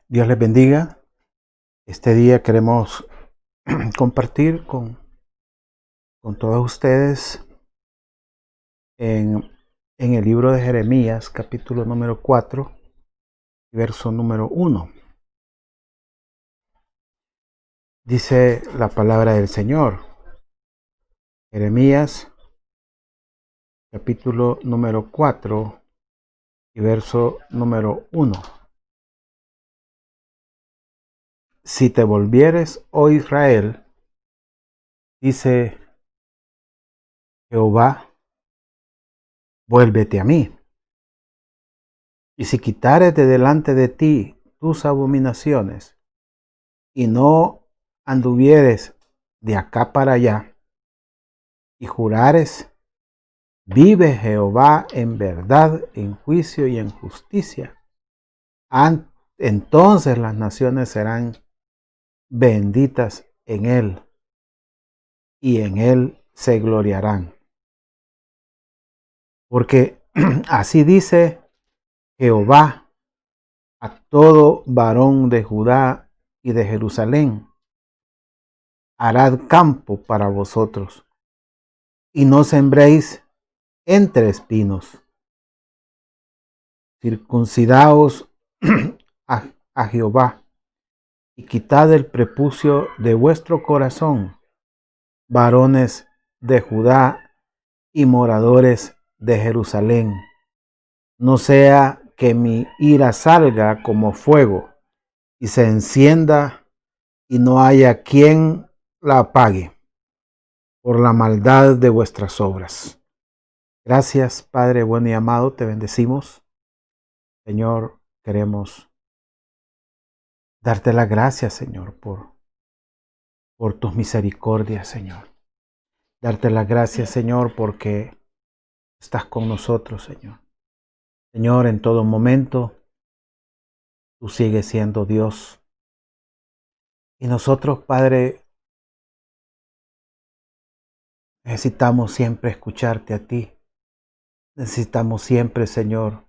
Dios les bendiga. Este día queremos compartir con todos ustedes en el libro de Jeremías, capítulo número 4, verso número 1. Dice la palabra del Señor. Jeremías, capítulo número 4, verso número 1. Si te volvieres, oh Israel, dice Jehová, vuélvete a mí. Y si quitares de delante de ti tus abominaciones, y no anduvieres de acá para allá, y jurares, vive Jehová en verdad, en juicio y en justicia, entonces las naciones serán benditas en él, y en él se gloriarán. Porque así dice Jehová a todo varón de Judá y de Jerusalén: harad campo para vosotros, y no sembréis entre espinos. Circuncidaos a Jehová, y quitad el prepucio de vuestro corazón, varones de Judá y moradores de Jerusalén. No sea que mi ira salga como fuego, y se encienda, y no haya quien la apague, por la maldad de vuestras obras. Gracias, Padre bueno y amado, te bendecimos. Señor, queremos darte las gracias, Señor, por tus misericordias, Señor. Darte las gracias, Señor, porque estás con nosotros, Señor. Señor, en todo momento, tú sigues siendo Dios. Y nosotros, Padre, necesitamos siempre escucharte a ti. Necesitamos siempre, Señor,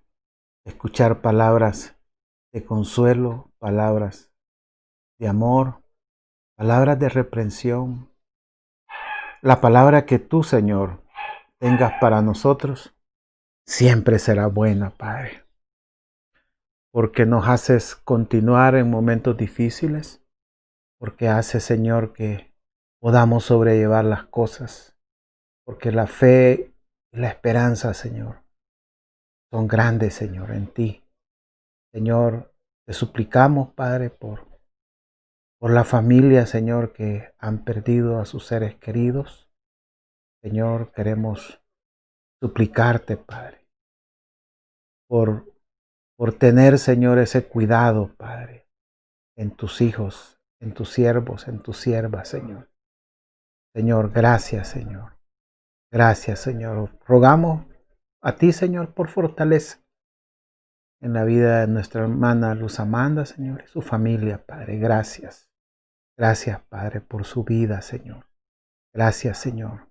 escuchar palabras de consuelo, palabras de amor, palabras de reprensión. La palabra que tú, Señor, tengas para nosotros siempre será buena, Padre, porque nos haces continuar en momentos difíciles, porque haces, Señor, que podamos sobrellevar las cosas, porque la fe y la esperanza, Señor, son grandes, Señor, en ti. Señor, te suplicamos, Padre, por la familia, Señor, que han perdido a sus seres queridos. Señor, queremos suplicarte, Padre, por tener, Señor, ese cuidado, Padre, en tus hijos, en tus siervos, en tus siervas, Señor. Señor, gracias, Señor. Gracias, Señor. Rogamos a ti, Señor, por fortaleza en la vida de nuestra hermana Luz Amanda, Señor, y su familia, Padre. Gracias. Gracias, Padre, por su vida, Señor. Gracias, Señor,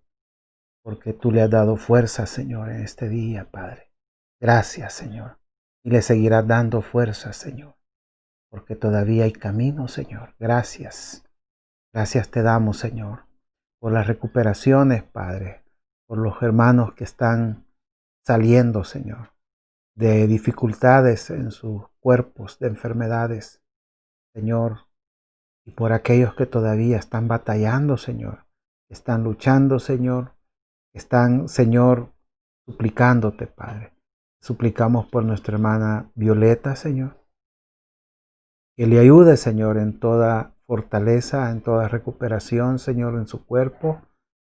porque tú le has dado fuerza, Señor, en este día, Padre. Gracias, Señor. Y le seguirás dando fuerza, Señor, porque todavía hay camino, Señor. Gracias. Gracias te damos, Señor, por las recuperaciones, Padre, por los hermanos que están saliendo, Señor, de dificultades en sus cuerpos, de enfermedades, Señor, y por aquellos que todavía están batallando, Señor, están luchando, Señor, están, Señor, suplicándote, Padre. Suplicamos por nuestra hermana Violeta, Señor, que le ayude, Señor, en toda fortaleza, en toda recuperación, Señor, en su cuerpo.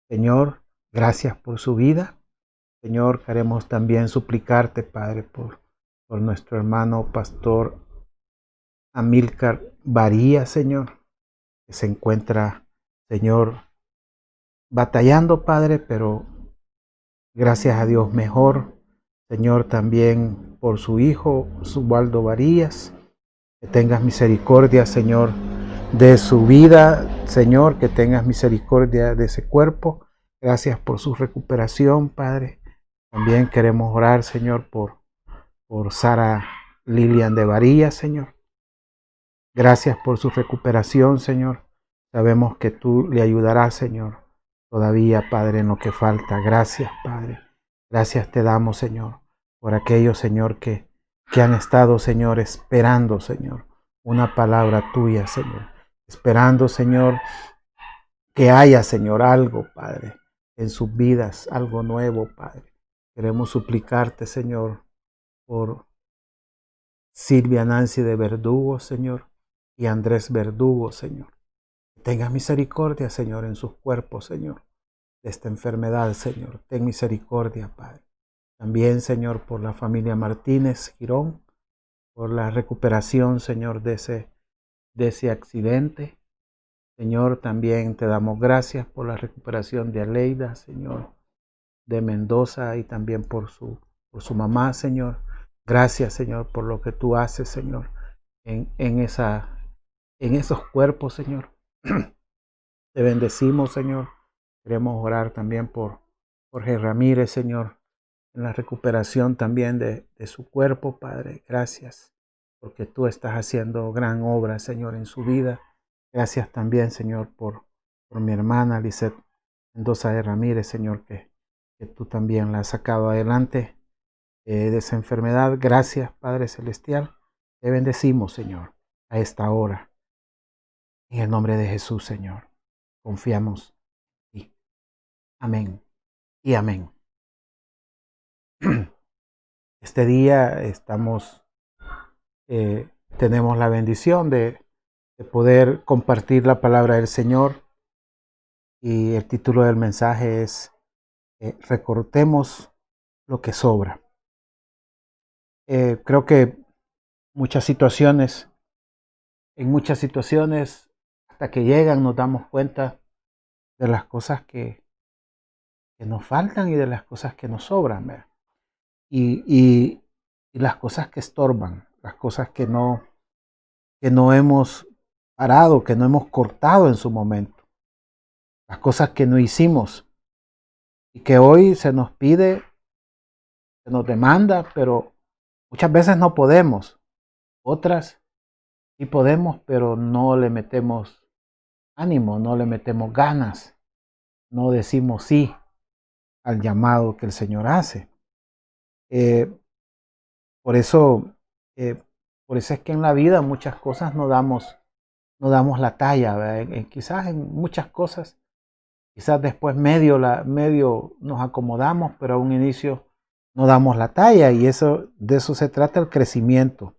Señor, gracias por su vida. Señor, queremos también suplicarte, Padre, por nuestro hermano pastor Amílcar Varía, Señor, que se encuentra, Señor, batallando, Padre, pero gracias a Dios mejor. Señor, también por su hijo, Subaldo Varías, que tengas misericordia, Señor, de su vida, Señor, que tengas misericordia de ese cuerpo. Gracias por su recuperación, Padre. También queremos orar, Señor, por Sara Lilian de Varía, Señor, Gracias por su recuperación, Señor. Sabemos que tú le ayudarás, Señor, todavía, Padre, en lo que falta. Gracias, Padre. Gracias te damos, Señor, por aquellos, Señor, que han estado, Señor, esperando, Señor, una palabra tuya, Señor. Esperando, Señor, que haya, Señor, algo, Padre, en sus vidas, algo nuevo, Padre. Queremos suplicarte, Señor, por Silvia Nancy de Verdugo, Señor, y Andrés Verdugo, Señor. Tenga misericordia, Señor, en sus cuerpos, Señor, de esta enfermedad, Señor. Ten misericordia, Padre. También, Señor, por la familia Martínez Girón, por la recuperación, Señor, de ese accidente. Señor, también te damos gracias por la recuperación de Aleida, Señor, de Mendoza y también por su mamá, Señor. Gracias, Señor, por lo que tú haces, Señor, en esos cuerpos, Señor. Te bendecimos, Señor. Queremos orar también por Jorge Ramírez, Señor, en la recuperación también de su cuerpo, Padre. Gracias, porque tú estás haciendo gran obra, Señor, en su vida. Gracias también, Señor, por mi hermana Lisette Mendoza de Ramírez, Señor, que tú también la has sacado adelante de esa enfermedad. Gracias, Padre Celestial. Te bendecimos, Señor, a esta hora. En el nombre de Jesús, Señor, confiamos en ti. Amén y amén. Este día tenemos la bendición de poder compartir la palabra del Señor y el título del mensaje es Recortemos lo que sobra. Creo que en muchas situaciones, hasta que llegan nos damos cuenta de las cosas que nos faltan y de las cosas que nos sobran, ¿verdad? Y las cosas que estorban, las cosas que no hemos parado, que no hemos cortado en su momento, las cosas que no hicimos y que hoy se nos pide, se nos demanda, pero muchas veces no podemos, otras sí podemos, pero no le metemos ánimo, no le metemos ganas, no decimos sí al llamado que el Señor hace. Eh, por eso, eh, por eso es que en la vida muchas cosas no damos la talla, ¿verdad? Quizás en muchas cosas, quizás después medio nos acomodamos, pero a un inicio no damos la talla y de eso se trata el crecimiento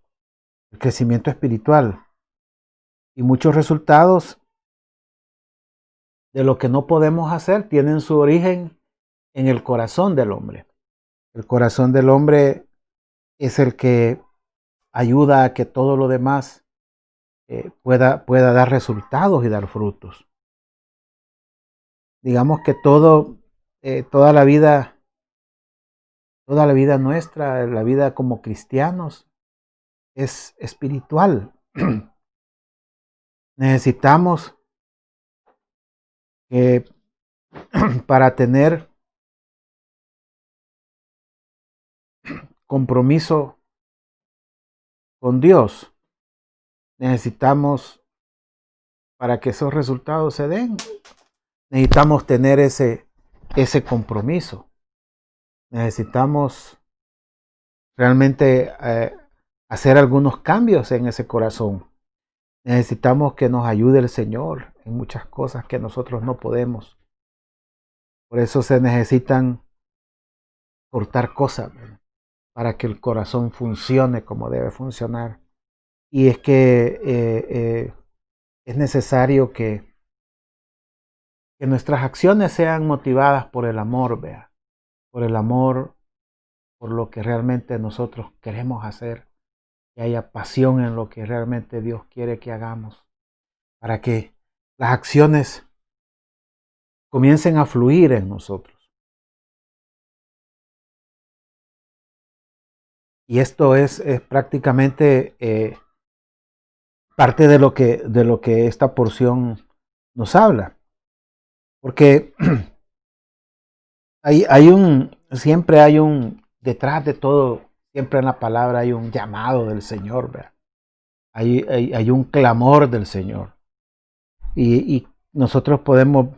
espiritual. Y muchos resultados de lo que no podemos hacer tienen su origen en el corazón del hombre. El corazón del hombre es el que ayuda a que todo lo demás pueda dar resultados y dar frutos. Digamos que toda la vida nuestra, la vida como cristianos, es espiritual. Necesitamos que para tener compromiso con Dios, necesitamos, para que esos resultados se den, necesitamos tener ese compromiso. Necesitamos realmente hacer algunos cambios en ese corazón. Necesitamos que nos ayude el Señor en muchas cosas que nosotros no podemos. Por eso se necesitan cortar cosas, ¿verdad?, para que el corazón funcione como debe funcionar. Y es que es necesario que nuestras acciones sean motivadas por el amor, vea, por el amor, por lo que realmente nosotros queremos hacer, que haya pasión en lo que realmente Dios quiere que hagamos, para que las acciones comiencen a fluir en nosotros. Y esto es prácticamente parte de lo que esta porción nos habla. Porque siempre hay detrás de todo, siempre en la palabra hay un llamado del Señor, ¿verdad?, hay un clamor del Señor. Y nosotros podemos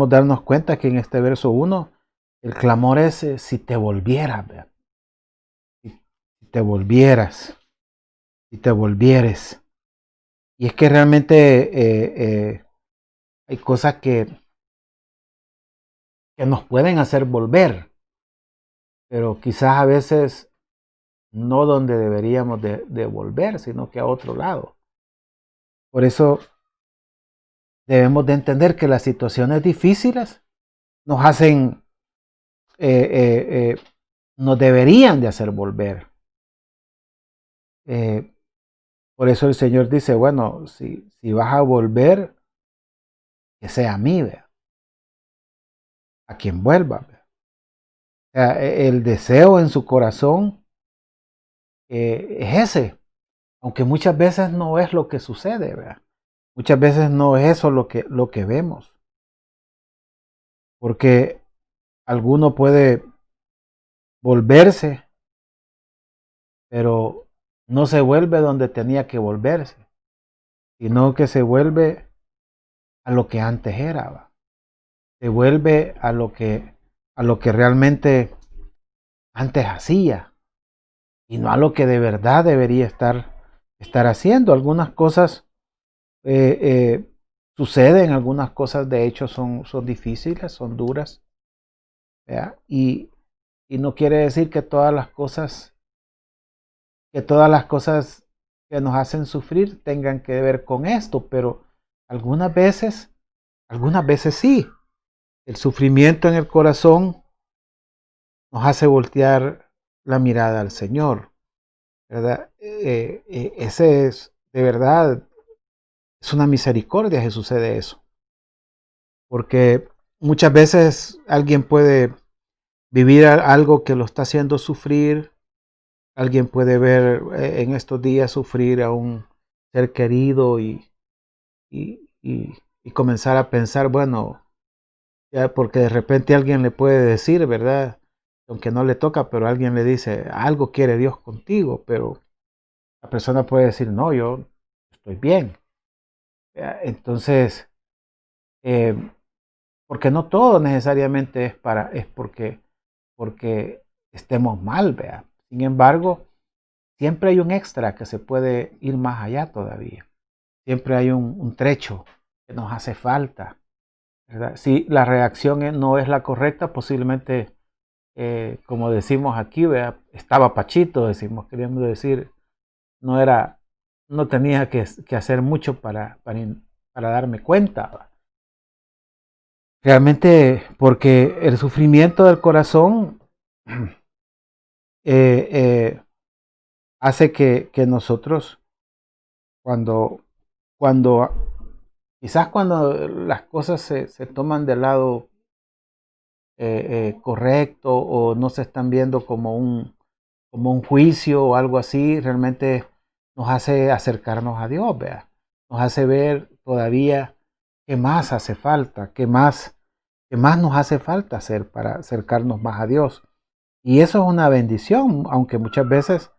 darnos cuenta que en este verso 1, el clamor es si te volvieras, ¿verdad? Si te volvieras, si te volvieres. Y es que realmente hay cosas que nos pueden hacer volver, pero quizás a veces no donde deberíamos de volver, sino que a otro lado. Por eso debemos de entender que las situaciones difíciles nos hacen, nos deberían de hacer volver. Por eso el Señor dice, bueno, si vas a volver, que sea a mí, ¿vea? A quien vuelva. ¿Vea? O sea, el deseo en su corazón es ese, aunque muchas veces no es lo que sucede, ¿vea? Muchas veces no es eso lo que vemos, porque alguno puede volverse, pero no se vuelve donde tenía que volverse, sino que se vuelve a lo que antes era, ¿va? Se vuelve a lo que realmente antes hacía y no a lo que de verdad debería estar haciendo. Algunas cosas suceden, algunas cosas de hecho son difíciles, son duras, ¿verdad? Y no quiere decir que todas las cosas que nos hacen sufrir tengan que ver con esto, pero algunas veces sí. El sufrimiento en el corazón nos hace voltear la mirada al Señor, ¿verdad? Ese es, de verdad, es una misericordia que sucede eso, porque muchas veces alguien puede vivir algo que lo está haciendo sufrir, alguien puede ver en estos días sufrir a un ser querido y comenzar a pensar, bueno, ya porque de repente alguien le puede decir, ¿verdad? Aunque no le toca, pero alguien le dice, algo quiere Dios contigo, pero la persona puede decir, no, yo estoy bien. Entonces, eh, porque no todo necesariamente es porque estemos mal, vea. Sin embargo, siempre hay un extra que se puede ir más allá todavía. Siempre hay un trecho que nos hace falta, ¿verdad? Si la reacción no es la correcta, posiblemente, como decimos aquí, vea, estaba Pachito, decimos, queriendo decir, no era, no tenía que hacer mucho para darme cuenta. Realmente, porque el sufrimiento del corazón eh, eh, hace que nosotros, cuando, cuando, quizás cuando las cosas se toman del lado correcto o no se están viendo como un juicio o algo así, realmente nos hace acercarnos a Dios, vea. Nos hace ver todavía qué más hace falta, qué más nos hace falta hacer para acercarnos más a Dios. Y eso es una bendición, aunque muchas veces,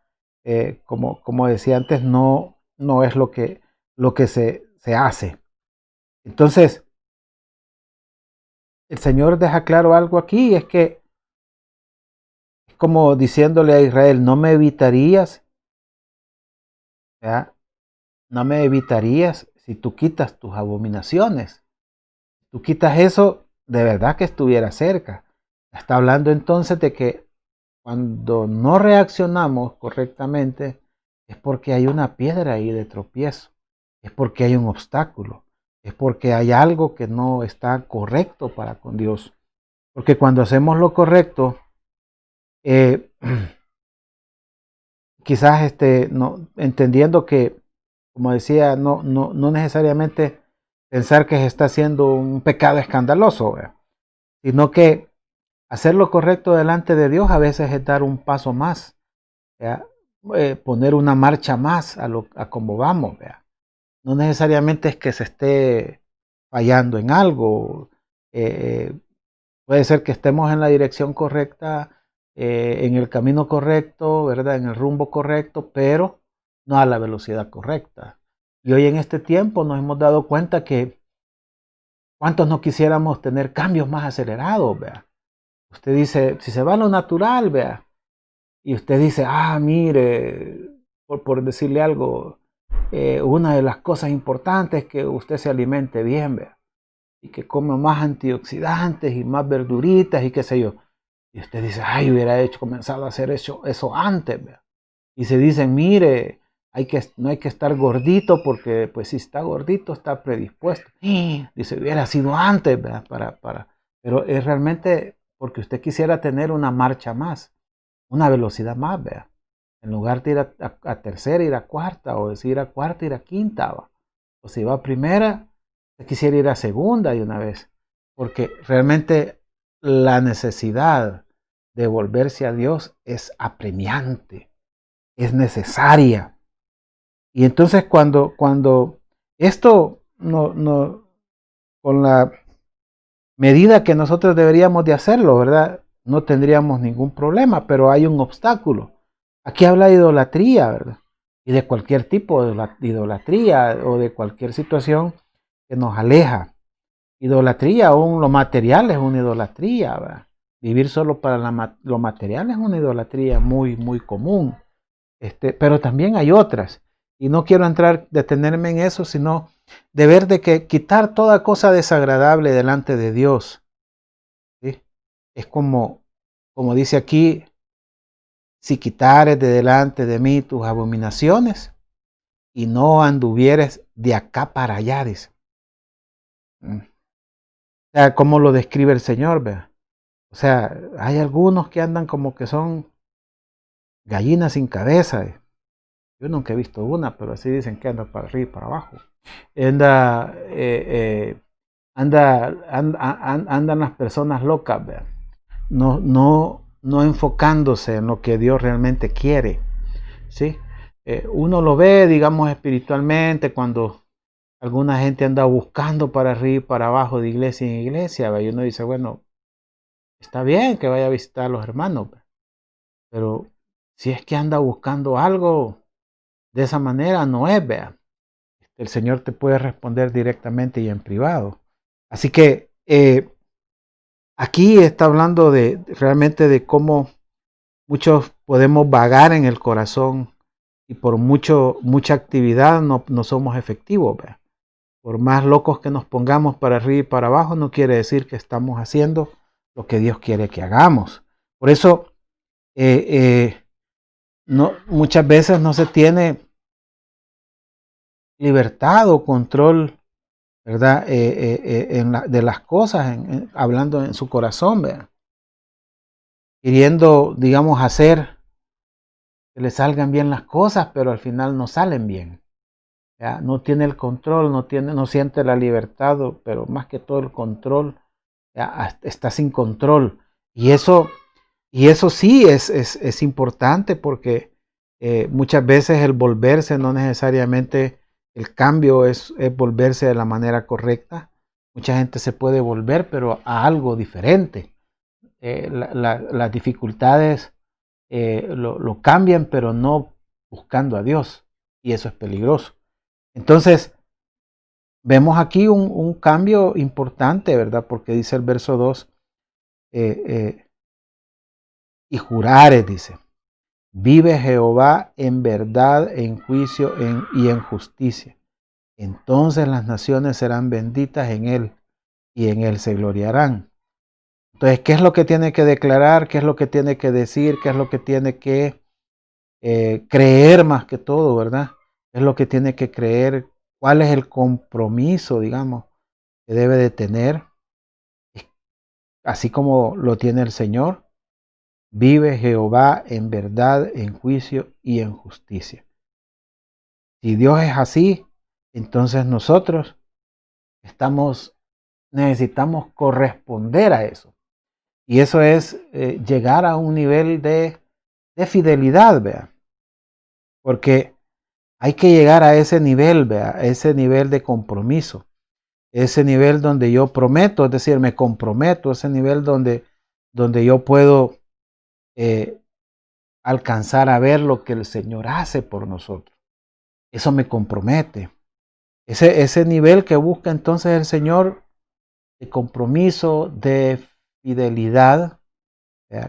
como decía antes, no es lo que se hace. Entonces, el Señor deja claro algo aquí, es que es como diciéndole a Israel, no me evitarías, ¿ya? No me evitarías si tú quitas tus abominaciones. Tú quitas eso, de verdad que estuviera cerca. Está hablando entonces de que cuando no reaccionamos correctamente es porque hay una piedra ahí de tropiezo, es porque hay un obstáculo, es porque hay algo que no está correcto para con Dios. Porque cuando hacemos lo correcto, eh, quizás no, entendiendo que, como decía, no necesariamente pensar que se está haciendo un pecado escandaloso, ¿verdad? Sino que hacer lo correcto delante de Dios a veces es dar un paso más, ¿verdad? Poner una marcha más a cómo vamos, ¿verdad? No necesariamente es que se esté fallando en algo. Puede ser que estemos en la dirección correcta, en el camino correcto, ¿verdad? En el rumbo correcto, pero no a la velocidad correcta. Y hoy en este tiempo nos hemos dado cuenta que cuántos no quisiéramos tener cambios más acelerados, vea. Usted dice, si se va a lo natural, vea, y usted dice, mire, por decirle algo, una de las cosas importantes es que usted se alimente bien, vea, y que come más antioxidantes y más verduritas y qué sé yo. Y usted dice, hubiera comenzado a hacer eso antes, vea. Y se dicen, mire, no hay que estar gordito porque pues si está gordito está predispuesto. Dice, hubiera sido antes, ¿verdad? Pero es realmente porque usted quisiera tener una marcha más, una velocidad más, ¿verdad? En lugar de ir a tercera, ir a cuarta, o decir ir a cuarta, ir a quinta, ¿va? O si va a primera, usted quisiera ir a segunda de una vez. Porque realmente la necesidad de volverse a Dios es apremiante, es necesaria. Y entonces cuando esto con la medida que nosotros deberíamos de hacerlo, ¿verdad? No tendríamos ningún problema, pero hay un obstáculo. Aquí habla de idolatría, ¿verdad? Y de cualquier tipo de idolatría o de cualquier situación que nos aleja. Idolatría, aún lo material es una idolatría, ¿verdad? Vivir solo para lo material es una idolatría muy, muy común. Pero también hay otras. Y no quiero detenerme en eso, sino de ver de que quitar toda cosa desagradable delante de Dios. ¿Sí? Es como dice aquí, si quitares de delante de mí tus abominaciones y no anduvieres de acá para allá, dice. O sea, como lo describe el Señor, ¿vea? O sea, hay algunos que andan como que son gallinas sin cabeza. Yo nunca he visto una, pero así dicen que anda para arriba y para abajo. Andan las personas locas, ¿verdad? No enfocándose en lo que Dios realmente quiere, ¿sí? Uno lo ve, digamos, espiritualmente cuando alguna gente anda buscando para arriba y para abajo de iglesia en iglesia, ¿verdad? Y uno dice, bueno, está bien que vaya a visitar a los hermanos, ¿verdad? Pero si es que anda buscando algo de esa manera, no es, vea. El Señor te puede responder directamente y en privado. Así que aquí está hablando realmente de cómo muchos podemos vagar en el corazón y por mucha actividad no somos efectivos, ¿verdad? Por más locos que nos pongamos para arriba y para abajo, no quiere decir que estamos haciendo lo que Dios quiere que hagamos. Por eso, muchas veces no se tiene libertad o control, ¿verdad? De las cosas, hablando en su corazón, ¿verdad? Queriendo, digamos, hacer que le salgan bien las cosas, pero al final no salen bien. ¿Ya? No tiene el control, no siente la libertad, pero más que todo el control, ¿ya? Está sin control. Y eso sí es importante porque muchas veces el volverse no necesariamente el cambio es volverse de la manera correcta. Mucha gente se puede volver, pero a algo diferente. Las dificultades lo cambian, pero no buscando a Dios. Y eso es peligroso. Entonces, vemos aquí un cambio importante, ¿verdad? Porque dice el verso 2, y jurares, dice, vive Jehová en verdad, en juicio y en justicia. Entonces las naciones serán benditas en él y en él se gloriarán. Entonces, ¿qué es lo que tiene que declarar? ¿Qué es lo que tiene que decir? ¿Qué es lo que tiene que creer más que todo, verdad? ¿Qué es lo que tiene que creer? ¿Cuál es el compromiso, digamos, que debe de tener? Así como lo tiene el Señor, vive Jehová en verdad, en juicio y en justicia. Si Dios es así, entonces nosotros necesitamos corresponder a eso. Y eso es llegar a un nivel de fidelidad, vea. Porque hay que llegar a ese nivel, vea, a ese nivel de compromiso. Ese nivel donde yo prometo, es decir, me comprometo, ese nivel donde yo puedo alcanzar a ver lo que el Señor hace por nosotros. eso me compromete. Ese nivel que busca entonces el Señor de compromiso, de fidelidad,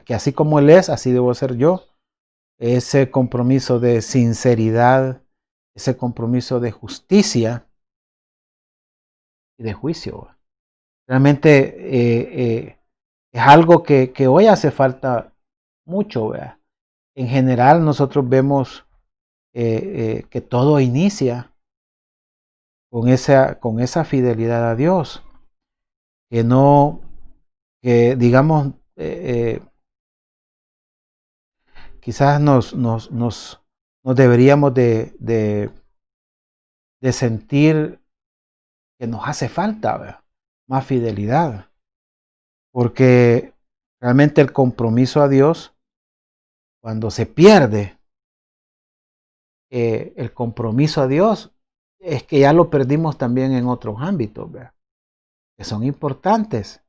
que así como Él es, así debo ser yo. Ese compromiso de sinceridad, ese compromiso de justicia y de juicio. Realmente es algo que hoy hace falta mucho. ¿Verdad? En general nosotros vemos que todo inicia con esa fidelidad a Dios, que no, que digamos, quizás nos deberíamos de sentir que nos hace falta, ¿verdad? Más fidelidad, porque realmente el compromiso a Dios, cuando se pierde el compromiso a Dios, es que ya lo perdimos también en otros ámbitos, ¿verdad? Que son importantes.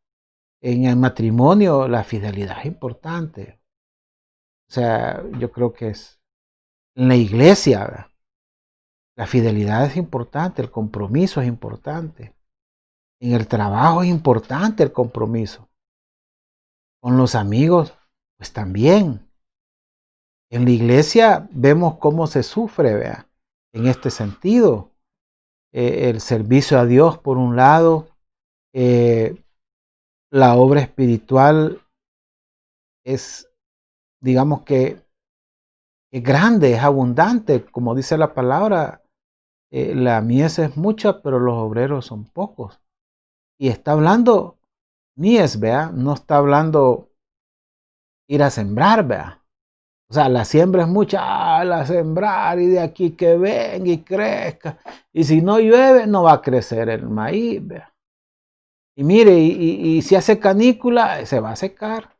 En el matrimonio la fidelidad es importante. O sea, yo creo que es en la iglesia, ¿verdad? La fidelidad es importante, el compromiso es importante. En el trabajo es importante el compromiso. Con los amigos, pues también. En la iglesia vemos cómo se sufre, ¿vea? En este sentido. El servicio a Dios por un lado, la obra espiritual es, digamos que es grande, es abundante, como dice la palabra, la mies es mucha, pero los obreros son pocos. Y está hablando mies, vea, no está hablando ir a sembrar, vea. O sea, la siembra es mucha, la sembrar y de aquí que venga y crezca. Y si no llueve, no va a crecer el maíz, vea. Y mire, y si hace canícula, se va a secar.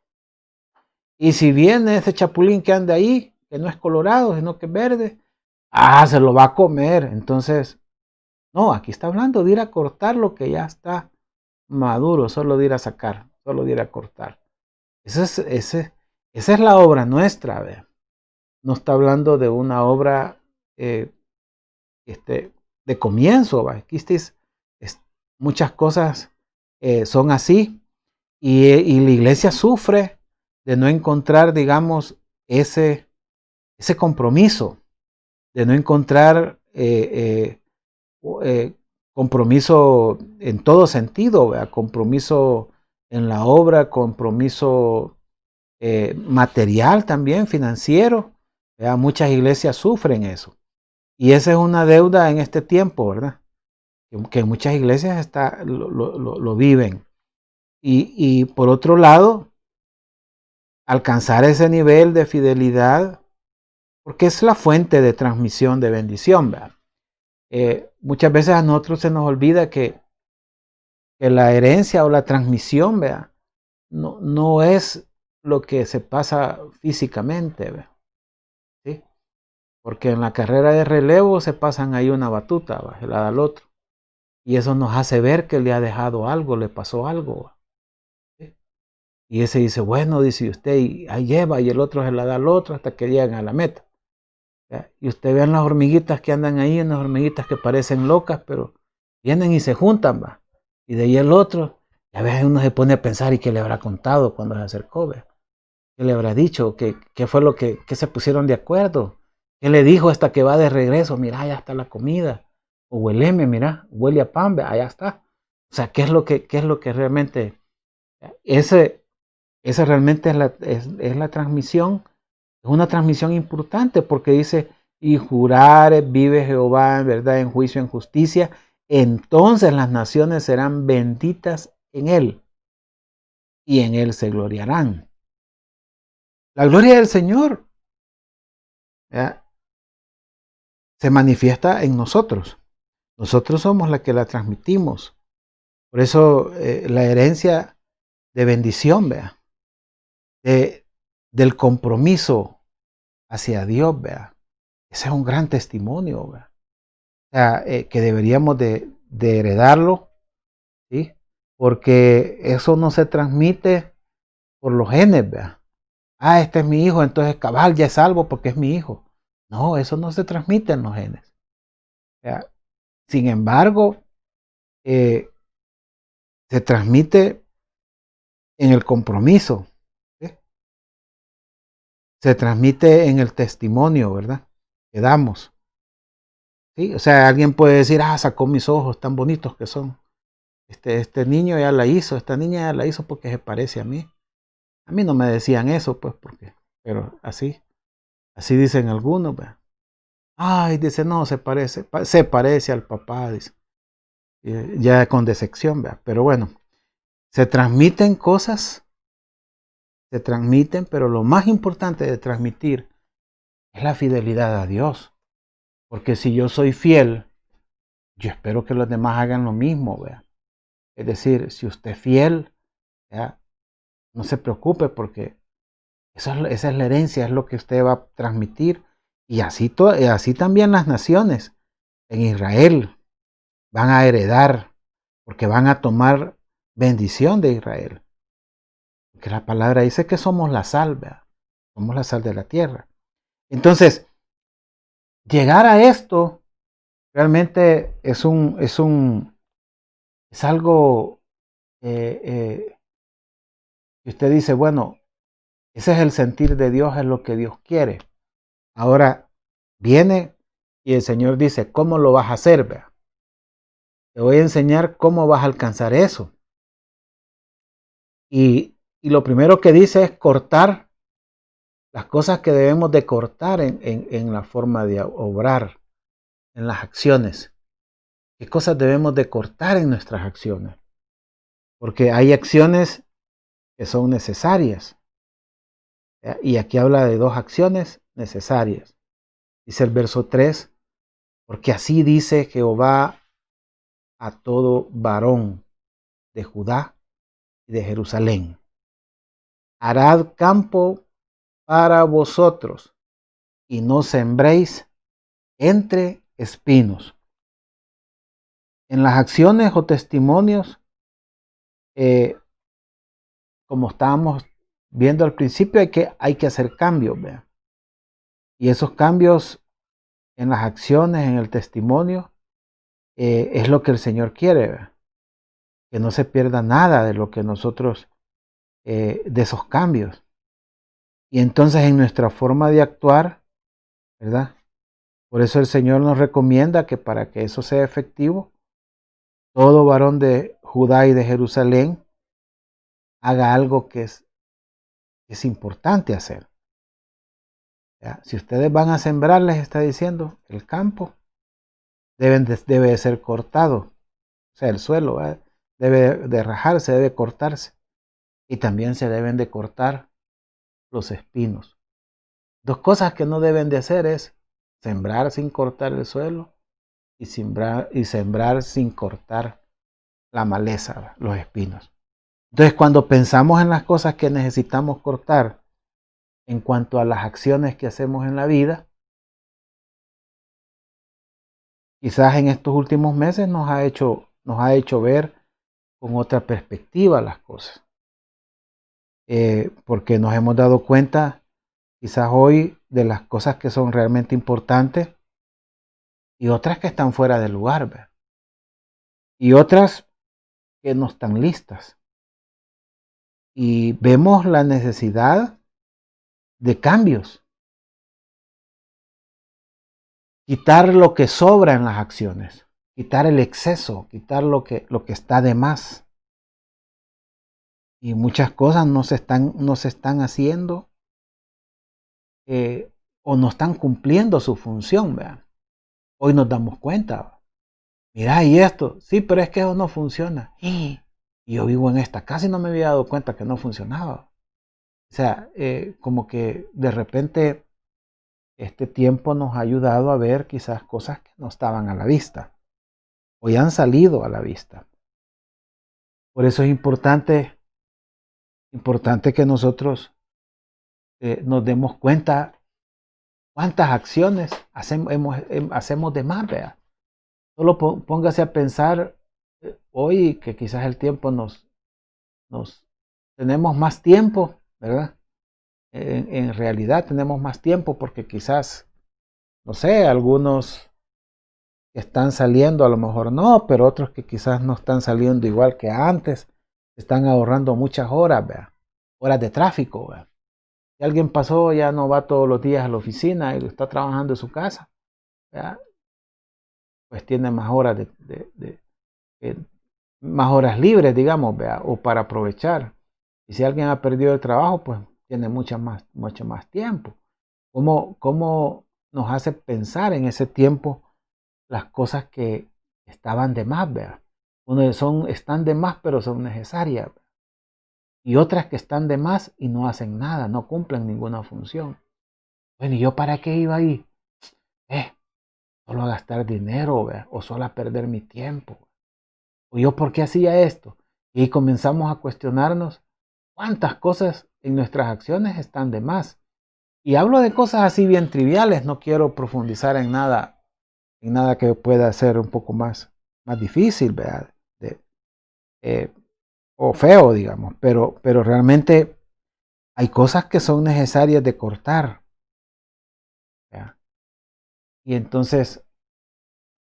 Y si viene ese chapulín que anda ahí, que no es colorado, sino que es verde, se lo va a comer. Entonces, no, aquí está hablando de ir a cortar lo que ya está maduro, solo de ir a sacar, solo de ir a cortar. Esa es la obra nuestra, ¿ve? No está hablando de una obra de comienzo, ¿va? Aquí muchas cosas son así y la iglesia sufre de no encontrar, digamos, ese compromiso, de no encontrar compromiso en todo sentido, ¿verdad? Compromiso en la obra, compromiso material también, financiero. ¿Verdad? Muchas iglesias sufren eso. Y esa es una deuda en este tiempo, ¿verdad? Que muchas iglesias lo viven. Y por otro lado, alcanzar ese nivel de fidelidad, porque es la fuente de transmisión de bendición, ¿verdad? Muchas veces a nosotros se nos olvida que la herencia o la transmisión, ¿verdad? No es lo que se pasa físicamente, ¿verdad? ¿Sí? Porque en la carrera de relevo se pasan ahí una batuta, ¿verdad? Se la da al otro. Y eso nos hace ver que le ha dejado algo, le pasó algo. ¿Sí? Y ese dice, bueno, dice usted, y ahí lleva, y el otro se la da al otro hasta que llegan a la meta. ¿Ya? Y usted vean las hormiguitas que andan ahí, unas hormiguitas que parecen locas, pero vienen y se juntan, va. Y de ahí el otro, y a veces uno se pone a pensar, ¿y qué le habrá contado cuando se acercó? ¿Ve? ¿Qué le habrá dicho? ¿Qué fue lo que se pusieron de acuerdo? ¿Qué le dijo hasta que va de regreso? Mira, ya está la comida. O hueleme, mira, huele a pan, ve, allá está. O sea, ¿qué es lo que realmente? Ese realmente es la transmisión. Es una transmisión importante porque dice, y jurar vive Jehová en verdad, en juicio, en justicia, entonces las naciones serán benditas en él y en él se gloriarán. La gloria del Señor, ¿ya? Se manifiesta en nosotros. Nosotros somos la que la transmitimos. Por eso la herencia de bendición, vea, del compromiso hacia Dios, vea. Ese es un gran testimonio, vea. O sea, que deberíamos de heredarlo, ¿sí? Porque eso no se transmite por los genes, vea. Este es mi hijo, entonces cabal, ya es salvo porque es mi hijo. No, eso no se transmite en los genes. Sin embargo, se transmite en el compromiso, ¿sí? Se transmite en el testimonio, ¿verdad? Que damos. ¿Sí? O sea, alguien puede decir, sacó mis ojos tan bonitos que son. Este niño ya la hizo, esta niña ya la hizo porque se parece a mí. A mí no me decían eso, pues, pero así dicen algunos, ¿verdad? Ay, dice, no, se parece al papá, dice. Ya con decepción, ¿verdad? Pero bueno, se transmiten cosas, se transmiten, pero lo más importante de transmitir es la fidelidad a Dios. Porque si yo soy fiel, yo espero que los demás hagan lo mismo, ¿verdad? Es decir, si usted es fiel, ¿verdad? No se preocupe porque esa es la herencia, es lo que usted va a transmitir. Y así también las naciones en Israel van a heredar, porque van a tomar bendición de Israel. Porque la palabra dice que somos la sal, ¿verdad? Somos la sal de la tierra. Entonces, llegar a esto realmente es algo que usted dice, bueno, ese es el sentir de Dios, es lo que Dios quiere. Ahora viene y el Señor dice, ¿cómo lo vas a hacer? ¿Verdad? Te voy a enseñar cómo vas a alcanzar eso. Y lo primero que dice es cortar las cosas que debemos de cortar en la forma de obrar, en las acciones. ¿Qué cosas debemos de cortar en nuestras acciones? Porque hay acciones que son necesarias. Y aquí habla de dos acciones necesarias. Dice el verso 3, porque así dice Jehová a todo varón de Judá y de Jerusalén. Harad campo para vosotros y no sembréis entre espinos. En las acciones o testimonios, como estábamos viendo al principio, hay que hacer cambios, ¿verdad? Y esos cambios en las acciones, en el testimonio, es lo que el Señor quiere, ¿verdad? Que no se pierda nada de lo que nosotros, de esos cambios. Y entonces en nuestra forma de actuar, ¿verdad? Por eso el Señor nos recomienda que para que eso sea efectivo, todo varón de Judá y de Jerusalén haga algo que es importante hacer. ¿Ya? Si ustedes van a sembrar, les está diciendo, el campo debe de ser cortado. O sea, el suelo, ¿verdad? Debe de rajarse, debe cortarse. Y también se deben de cortar los espinos. Dos cosas que no deben de hacer es sembrar sin cortar el suelo y sembrar sin cortar la maleza, los espinos. Entonces, cuando pensamos en las cosas que necesitamos cortar en cuanto a las acciones que hacemos en la vida, quizás en estos últimos meses nos ha hecho ver con otra perspectiva las cosas. Porque nos hemos dado cuenta quizás hoy de las cosas que son realmente importantes y otras que están fuera de lugar, ¿verdad? Y otras que no están listas. Y vemos la necesidad de cambios. Quitar lo que sobra en las acciones, quitar el exceso, quitar lo que está de más. Y muchas cosas no se están haciendo o no están cumpliendo su función, ¿verdad? Hoy nos damos cuenta. Mira, y esto, sí, pero es que eso no funciona. Y yo vivo en esta casa y no me había dado cuenta que no funcionaba. O sea, como que de repente este tiempo nos ha ayudado a ver quizás cosas que no estaban a la vista. Hoy han salido a la vista. Por eso es importante que nosotros nos demos cuenta cuántas acciones hacemos de más, ¿verdad? Solo póngase a pensar hoy que quizás el tiempo nos tenemos más tiempo, ¿verdad? En realidad tenemos más tiempo porque quizás, no sé, algunos que están saliendo, a lo mejor no, pero otros que quizás no están saliendo igual que antes, están ahorrando muchas horas, ¿vea? Horas de tráfico. ¿Vea? Si alguien pasó, ya no va todos los días a la oficina y está trabajando en su casa, ¿vea? Pues tiene más horas más horas libres, digamos, ¿vea? O para aprovechar. Y si alguien ha perdido el trabajo, pues tiene mucho más tiempo. ¿Cómo nos hace pensar en ese tiempo las cosas que estaban de más, ¿vea? Están de más, pero son necesarias. ¿Vea? Y otras que están de más y no hacen nada, no cumplen ninguna función. Bueno, ¿y yo para qué iba ahí? Solo a gastar dinero, ¿vea? O solo a perder mi tiempo. ¿O yo por qué hacía esto? Y comenzamos a cuestionarnos cuántas cosas en nuestras acciones están de más. Y hablo de cosas así bien triviales, no quiero profundizar en nada que pueda ser un poco más difícil, ¿verdad? Eh, o feo, digamos, pero realmente hay cosas que son necesarias de cortar, ¿verdad? Y entonces,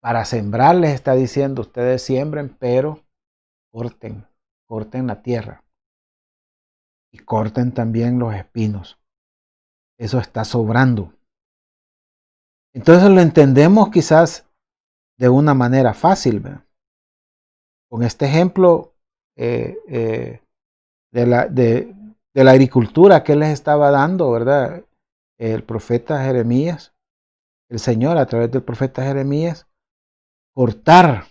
para sembrar les está diciendo, ustedes siembren, pero corten la tierra y corten también los espinos. Eso está sobrando. Entonces lo entendemos quizás de una manera fácil, ¿verdad? Con este ejemplo de la agricultura que él les estaba dando, ¿verdad? El profeta Jeremías, el Señor a través del profeta Jeremías, cortar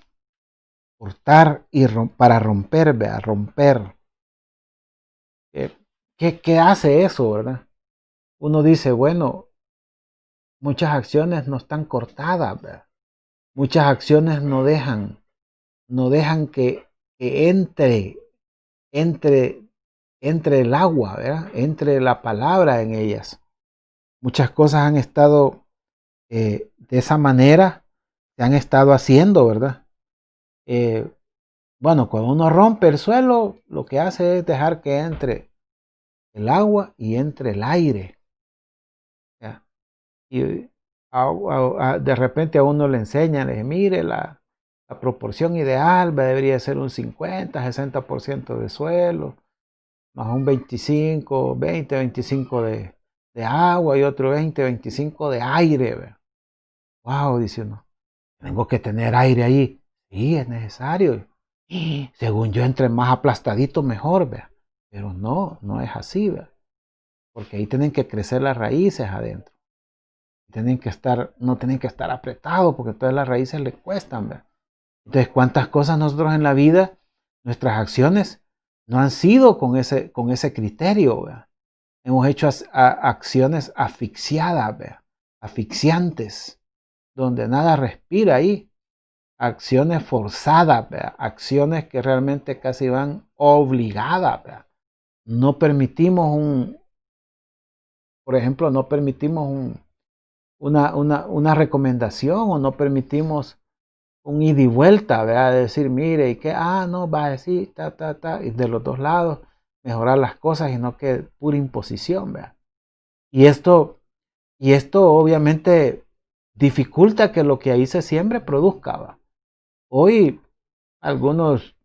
y para romper, ¿verdad? Romper. ¿Qué hace eso, verdad? Uno dice, bueno, muchas acciones no están cortadas, ¿verdad? Muchas acciones no dejan que entre, entre el agua, ¿verdad? Entre la palabra en ellas. Muchas cosas han estado de esa manera, se han estado haciendo, ¿verdad? Bueno, cuando uno rompe el suelo, lo que hace es dejar que entre el agua y entre el aire. ¿Ya? Y de repente a uno le enseñan, le dice, mire, la proporción ideal debería ser un 50-60% de suelo, más un 20-25 de agua y otro 20-25 de aire. ¿Ve? Wow, dice uno, tengo que tener aire ahí. Sí, es necesario. Y según yo, entre más aplastadito, mejor, ¿ve? Pero no es así, ¿ve? Porque ahí tienen que crecer las raíces adentro. No tienen que estar apretados, porque todas las raíces le cuestan, ¿ve? Entonces, ¿cuántas cosas nosotros en la vida, nuestras acciones, no han sido con ese criterio? ¿Ve? Hemos hecho acciones asfixiadas, ¿ve? Asfixiantes, donde nada respira ahí. Acciones forzadas, ¿ve? Acciones que realmente casi van obligadas. ¿Ve? No permitimos por ejemplo, no permitimos una recomendación o no permitimos un ida y vuelta, ¿verdad? De decir, mire, y que, no, va a decir, y de los dos lados, mejorar las cosas y no que pura imposición, ¿verdad? Y esto obviamente dificulta que lo que ahí se siembre produzca, ¿verdad? Hoy algunos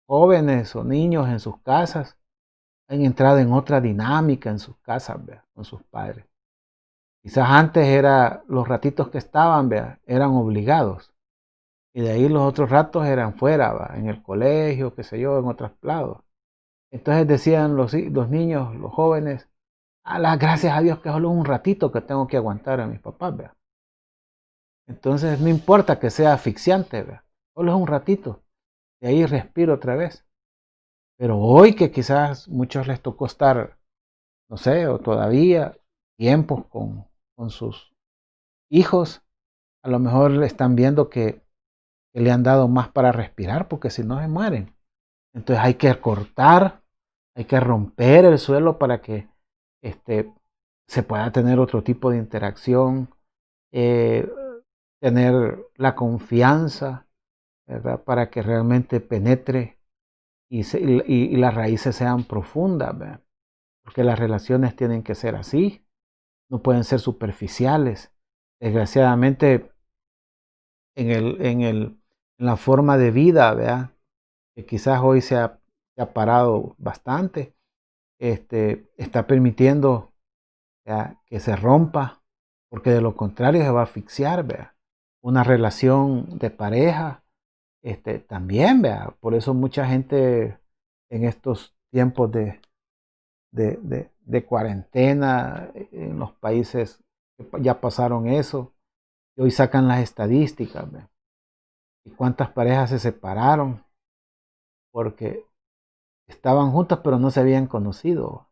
jóvenes o niños en sus casas han entrado en otra dinámica en sus casas, ¿verdad? Con sus padres. Quizás antes los ratitos que estaban, ¿verdad? Eran obligados. Y de ahí los otros ratos eran fuera, ¿va? En el colegio, qué sé yo, en otros lados. Entonces decían los niños, los jóvenes, las gracias a Dios que solo un ratito que tengo que aguantar a mis papás, ¿va? Entonces no importa que sea asfixiante, ¿va? Solo es un ratito. De ahí respiro otra vez. Pero hoy que quizás muchos les tocó estar, no sé, o todavía tiempos con sus hijos, a lo mejor le están viendo que le han dado más para respirar, porque si no se mueren. Entonces hay que cortar, hay que romper el suelo para que se pueda tener otro tipo de interacción, eh, tener la confianza, ¿verdad? Para que realmente penetre y las raíces sean profundas, ¿verdad? Porque las relaciones tienen que ser así, no pueden ser superficiales. Desgraciadamente, en la forma de vida, ¿verdad? Que quizás hoy se ha parado bastante, está permitiendo, ¿verdad?, que se rompa, porque de lo contrario se va a asfixiar, ¿verdad? Una relación de pareja, también, ¿verdad? Por eso mucha gente en estos tiempos de cuarentena, en los países que ya pasaron eso, y hoy sacan las estadísticas, ¿verdad? Y cuántas parejas se separaron porque estaban juntas pero no se habían conocido,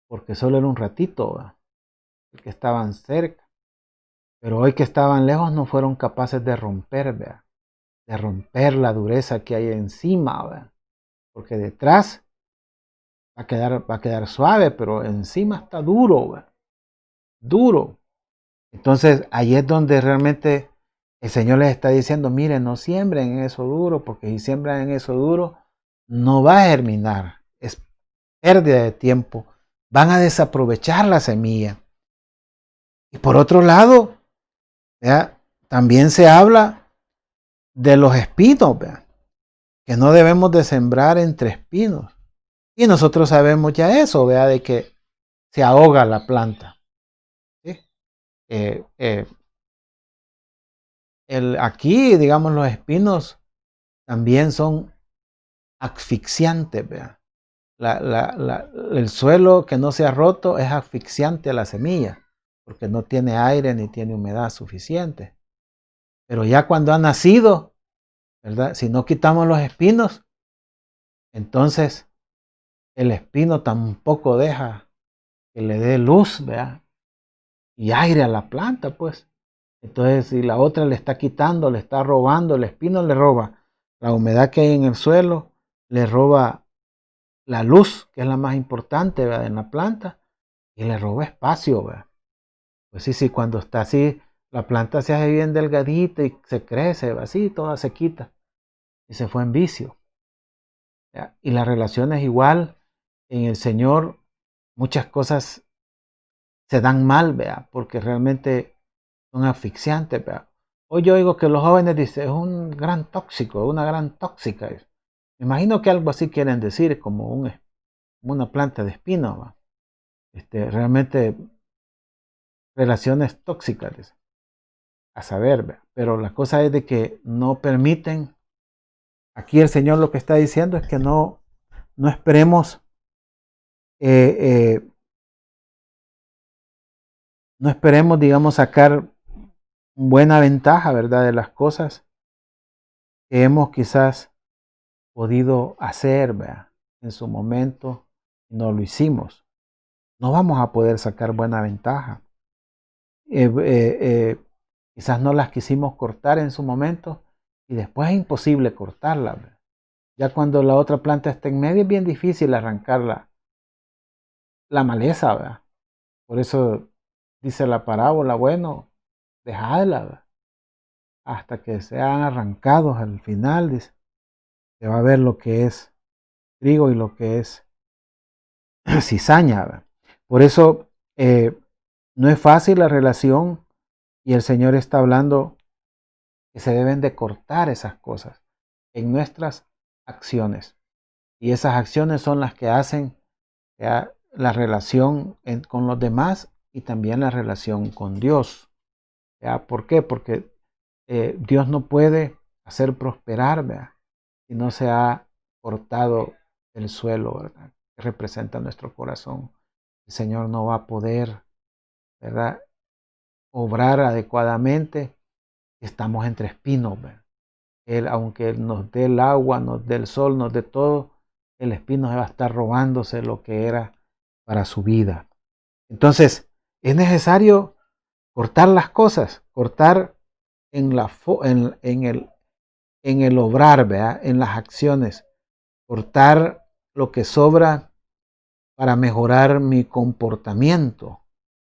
porque solo era un ratito, ¿verdad?, que estaban cerca. Pero hoy que estaban lejos no fueron capaces de romper, ¿verdad?, de romper la dureza que hay encima, ¿verdad?, porque detrás va a quedar suave, pero encima está duro, ¿verdad?, duro. Entonces ahí es donde realmente el Señor les está diciendo, miren, no siembren en eso duro, porque si siembran en eso duro, no va a germinar. Es pérdida de tiempo. Van a desaprovechar la semilla. Y por otro lado, ¿verdad?, también se habla de los espinos, ¿verdad?, que no debemos de sembrar entre espinos. Y nosotros sabemos ya eso, ¿verdad?, de que se ahoga la planta, ¿sí? Eh, eh, aquí, digamos, los espinos también son asfixiantes, ¿verdad? El suelo que no se ha roto es asfixiante a la semilla, porque no tiene aire ni tiene humedad suficiente. Pero ya cuando ha nacido, ¿verdad?, si no quitamos los espinos, entonces el espino tampoco deja que le dé luz, ¿verdad?, y aire a la planta, pues. Entonces, si la otra le está quitando, le está robando, el espino le roba la humedad que hay en el suelo, le roba la luz, que es la más importante, ¿verdad?, en la planta, y le roba espacio, ¿verdad? Pues sí, sí, cuando está así, la planta se hace bien delgadita y se crece, así, toda se quita, y se fue en vicio, ¿verdad? Y las relaciones igual, en el Señor, muchas cosas se dan mal, ¿verdad?, porque realmente son asfixiantes, ¿verdad? Hoy yo oigo que los jóvenes dicen, es un gran tóxico, una gran tóxica. Me imagino que algo así quieren decir, como una planta de espino, ¿va? Realmente relaciones tóxicas, a saber, ¿verdad? Pero la cosa es de que no permiten, aquí el Señor lo que está diciendo es que no esperemos, eh, eh, no esperemos, digamos, sacar buena ventaja, ¿verdad?, de las cosas que hemos quizás podido hacer, ¿verdad?, en su momento, no lo hicimos. No vamos a poder sacar buena ventaja. Quizás no las quisimos cortar en su momento y después es imposible cortarla, ¿verdad? Ya cuando la otra planta está en medio es bien difícil arrancar la maleza, ¿verdad? Por eso dice la parábola, bueno, dejadla, ¿verdad?, hasta que sean arrancados al final, dice, se va a ver lo que es trigo y lo que es cizaña, ¿verdad? Por eso no es fácil la relación y el Señor está hablando que se deben de cortar esas cosas en nuestras acciones. Y esas acciones son las que hacen, ¿ya?, la relación con los demás y también la relación con Dios, ¿ya? ¿Por qué? Porque Dios no puede hacer prosperar, ¿verdad?, si no se ha cortado el suelo, ¿verdad?, que representa nuestro corazón. El Señor no va a poder, ¿verdad?, obrar adecuadamente si estamos entre espinos, ¿verdad? Él, aunque nos dé el agua, nos dé el sol, nos dé todo, el espino se va a estar robándose lo que era para su vida. Entonces, es necesario cortar las cosas, cortar en el obrar, ¿verdad?, en las acciones, cortar lo que sobra para mejorar mi comportamiento,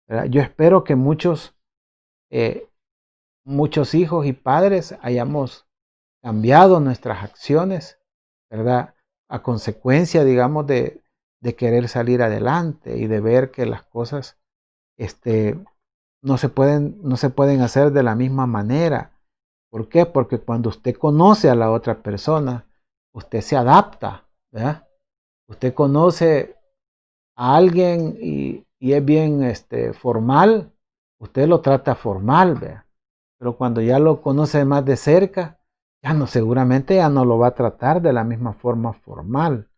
¿verdad? Yo espero que eh, muchos hijos y padres hayamos cambiado nuestras acciones, ¿verdad?, a consecuencia, digamos, de querer salir adelante y de ver que las cosas no se pueden hacer de la misma manera. ¿Por qué? Porque cuando usted conoce a la otra persona, usted se adapta, ¿verdad? Usted conoce a alguien y es bien formal, usted lo trata formal, ¿verdad? Pero cuando ya lo conoce más de cerca, ya no, seguramente ya no lo va a tratar de la misma forma formal.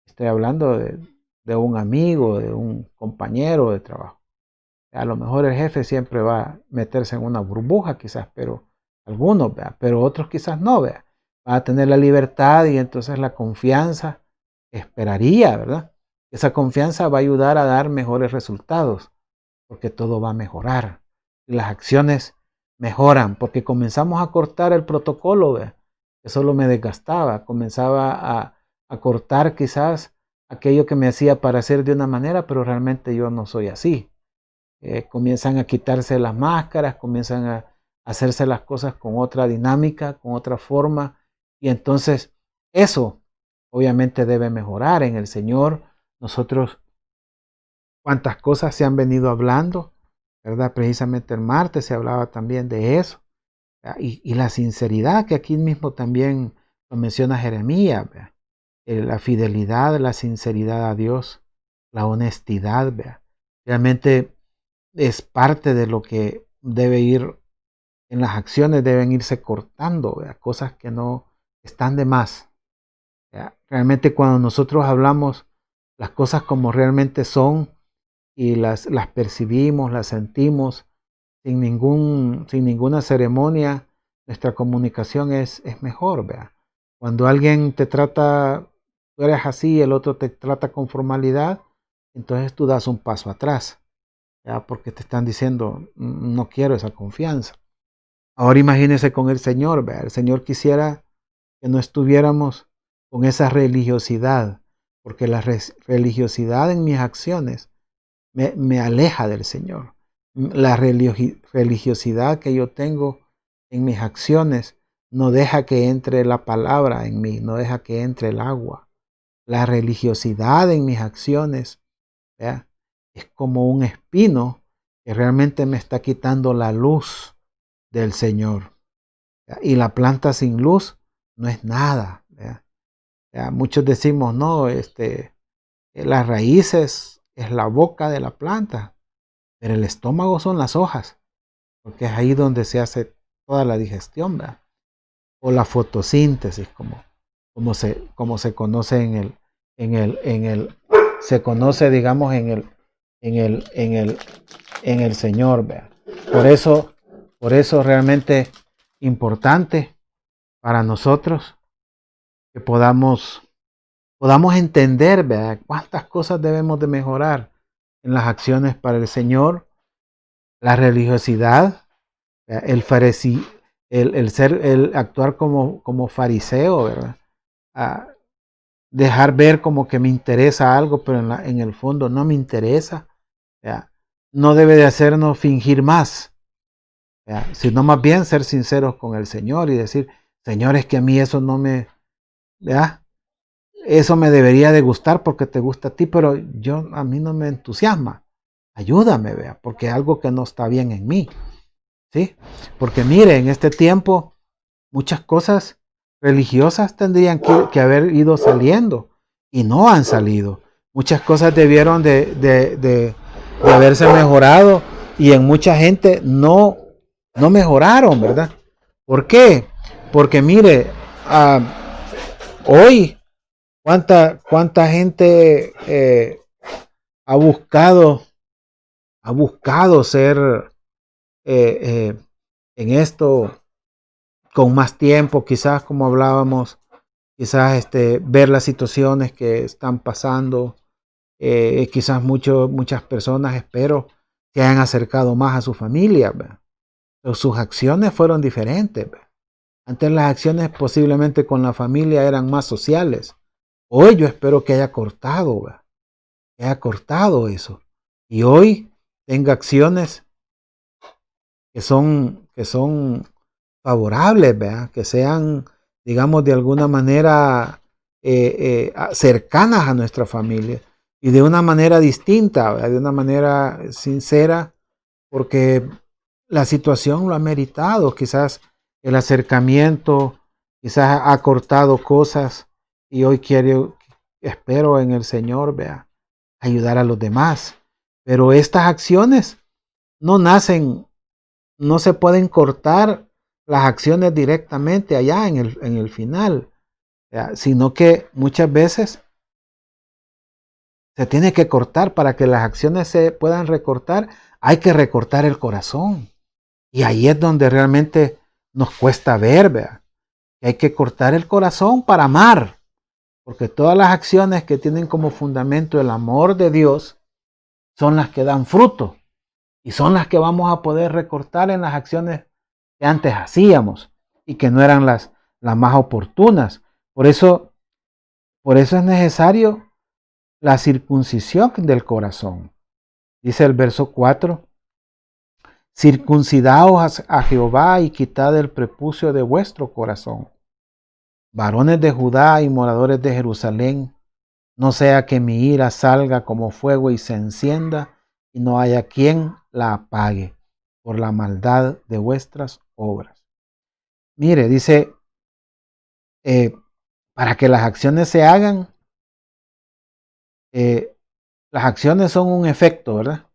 Estoy hablando de un amigo, de un compañero de trabajo. A lo mejor el jefe siempre va a meterse en una burbuja quizás, pero algunos, ¿vea? Pero otros quizás no, vea. Va a tener la libertad y entonces la confianza esperaría, ¿verdad? Esa confianza va a ayudar a dar mejores resultados, porque todo va a mejorar. Y las acciones mejoran, porque comenzamos a cortar el protocolo, ¿vea? Que solo me desgastaba, comenzaba a cortar quizás aquello que me hacía parecer de una manera, pero realmente yo no soy así. Comienzan a quitarse las máscaras, comienzan a hacerse las cosas con otra dinámica, con otra forma, y entonces eso obviamente debe mejorar en el Señor. Nosotros, cuántas cosas se han venido hablando, ¿verdad? Precisamente el martes se hablaba también de eso, y la sinceridad, que aquí mismo también lo menciona Jeremías, la fidelidad, la sinceridad a Dios, la honestidad, ¿verdad? Realmente es parte de lo que debe ir en las acciones, deben irse cortando, ¿verdad? Cosas que no están de más, ¿verdad? Realmente cuando nosotros hablamos las cosas como realmente son y las percibimos, las sentimos sin ninguna ceremonia, nuestra comunicación es mejor, ¿verdad? Cuando alguien te trata, tú eres así, el otro te trata con formalidad, entonces tú das un paso atrás, ¿ya? Porque te están diciendo, no quiero esa confianza. Ahora imagínese con el Señor, ¿vea? El Señor quisiera que no estuviéramos con esa religiosidad, porque la religiosidad en mis acciones me aleja del Señor. La religiosidad que yo tengo en mis acciones no deja que entre la palabra en mí, no deja que entre el agua. La religiosidad en mis acciones, ¿vea? Es como un espino que realmente me está quitando la luz del Señor. ¿Vea? Y la planta sin luz no es nada. ¿Vea? ¿Vea? Muchos decimos, no, las raíces es la boca de la planta, pero el estómago son las hojas, porque es ahí donde se hace toda la digestión, ¿vea? O la fotosíntesis, como se conoce se conoce, digamos, en el Señor, ¿vea? Por eso realmente importante para nosotros que podamos entender, ¿vea? Cuántas cosas debemos de mejorar en las acciones para el Señor, la religiosidad, ¿vea? El actuar como fariseo, ¿verdad? A dejar ver como que me interesa algo, pero en el fondo no me interesa, ¿vea? No debe de hacernos fingir más, ¿vea? Sino más bien ser sinceros con el Señor y decir, Señor, es que a mí eso no me, ¿vea? Eso me debería de gustar porque te gusta a ti, pero a mí no me entusiasma. Ayúdame, vea, porque es algo que no está bien en mí, ¿sí? Porque mire, en este tiempo muchas cosas religiosas tendrían que haber ido saliendo y no han salido. Muchas cosas debieron de haberse mejorado y en mucha gente no mejoraron, ¿verdad? ¿Por qué? Porque mire, hoy cuánta gente ha buscado, ha buscado ser en esto con más tiempo, quizás como hablábamos, quizás ver las situaciones que están pasando, quizás muchas personas, espero, se hayan acercado más a su familia, ¿verdad? Pero sus acciones fueron diferentes, ¿verdad? Antes las acciones posiblemente con la familia eran más sociales. Hoy yo espero que haya cortado, ¿verdad? Que haya cortado eso. Y hoy tenga acciones que son favorables, ¿verdad? Que sean, digamos, de alguna manera cercanas a nuestra familia y de una manera distinta, ¿verdad? De una manera sincera, porque la situación lo ha meritado. Quizás el acercamiento, quizás ha cortado cosas y hoy espero en el Señor, vea, ayudar a los demás. Pero estas acciones no nacen, no se pueden cortar las acciones directamente allá en el final, vea, sino que muchas veces se tiene que cortar para que las acciones se puedan recortar. Hay que recortar el corazón. Y ahí es donde realmente nos cuesta ver, vea, que hay que cortar el corazón para amar. Porque todas las acciones que tienen como fundamento el amor de Dios son las que dan fruto. Y son las que vamos a poder recortar en las acciones que antes hacíamos y que no eran las más oportunas. Por eso es necesario la circuncisión del corazón. Dice el verso 4, circuncidaos a Jehová y quitad el prepucio de vuestro corazón. Varones de Judá y moradores de Jerusalén, no sea que mi ira salga como fuego y se encienda y no haya quien la apague por la maldad de vuestras obras. Mire, dice, para que las acciones se hagan, las acciones son un efecto, ¿verdad?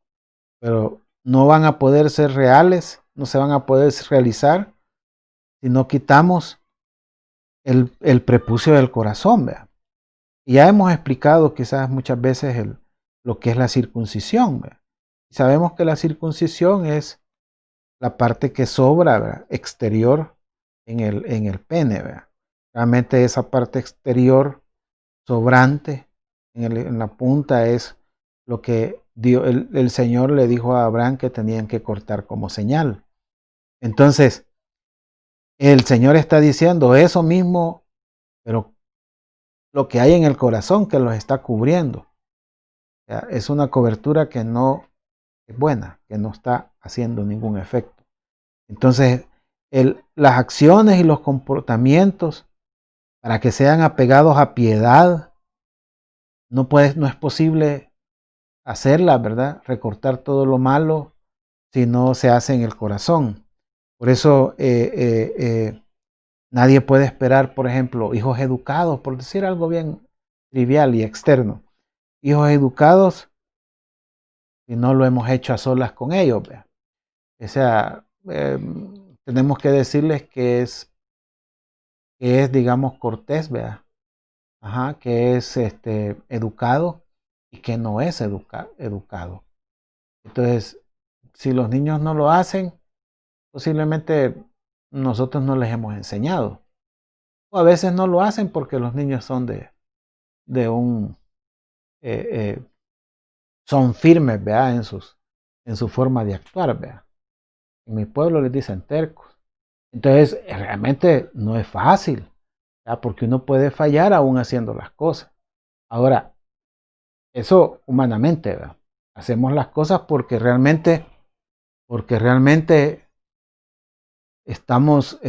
Pero no van a poder ser reales, no se van a poder realizar si no quitamos el prepucio del corazón, ¿verdad? Y ya hemos explicado quizás muchas veces lo que es la circuncisión, ¿verdad? Y sabemos que la circuncisión es la parte que sobra, ¿verdad?, exterior en el pene, ¿verdad? Realmente esa parte exterior sobrante en la punta es lo que el Señor le dijo a Abraham que tenían que cortar como señal. Entonces, el Señor está diciendo eso mismo, pero lo que hay en el corazón que los está cubriendo. O sea, es una cobertura que no es buena, que no está haciendo ningún efecto. Entonces, las acciones y los comportamientos, para que sean apegados a piedad, no es posible hacerlas, ¿verdad? Recortar todo lo malo si no se hace en el corazón. Por eso nadie puede esperar, por ejemplo, hijos educados, por decir algo bien trivial y externo. Hijos educados si no lo hemos hecho a solas con ellos, ¿verdad? O sea, tenemos que decirles digamos, cortés, ¿verdad? Ajá, que es educado y que no es educado. Entonces, si los niños no lo hacen, posiblemente nosotros no les hemos enseñado. O a veces no lo hacen porque los niños son son firmes, ¿verdad? En su forma de actuar, ¿verdad? En mi pueblo les dicen tercos. Entonces, realmente no es fácil, ¿verdad? Porque uno puede fallar aún haciendo las cosas. Ahora, eso humanamente, ¿verdad? Hacemos las cosas porque realmente estamos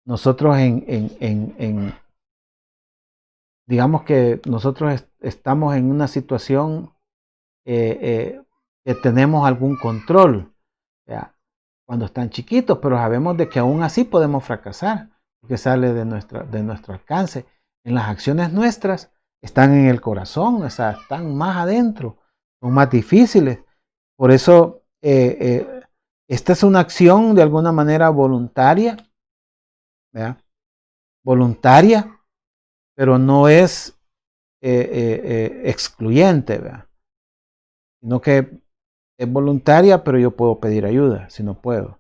nosotros digamos que nosotros estamos en una situación que tenemos algún control, ¿ya?, cuando están chiquitos, pero sabemos de que aún así podemos fracasar, porque sale de nuestro alcance. En las acciones nuestras están en el corazón, o sea, están más adentro, son más difíciles. Por eso, esta es una acción de alguna manera voluntaria, ¿verdad? Voluntaria, pero no es excluyente, ¿verdad? Sino que es voluntaria, pero yo puedo pedir ayuda si no puedo.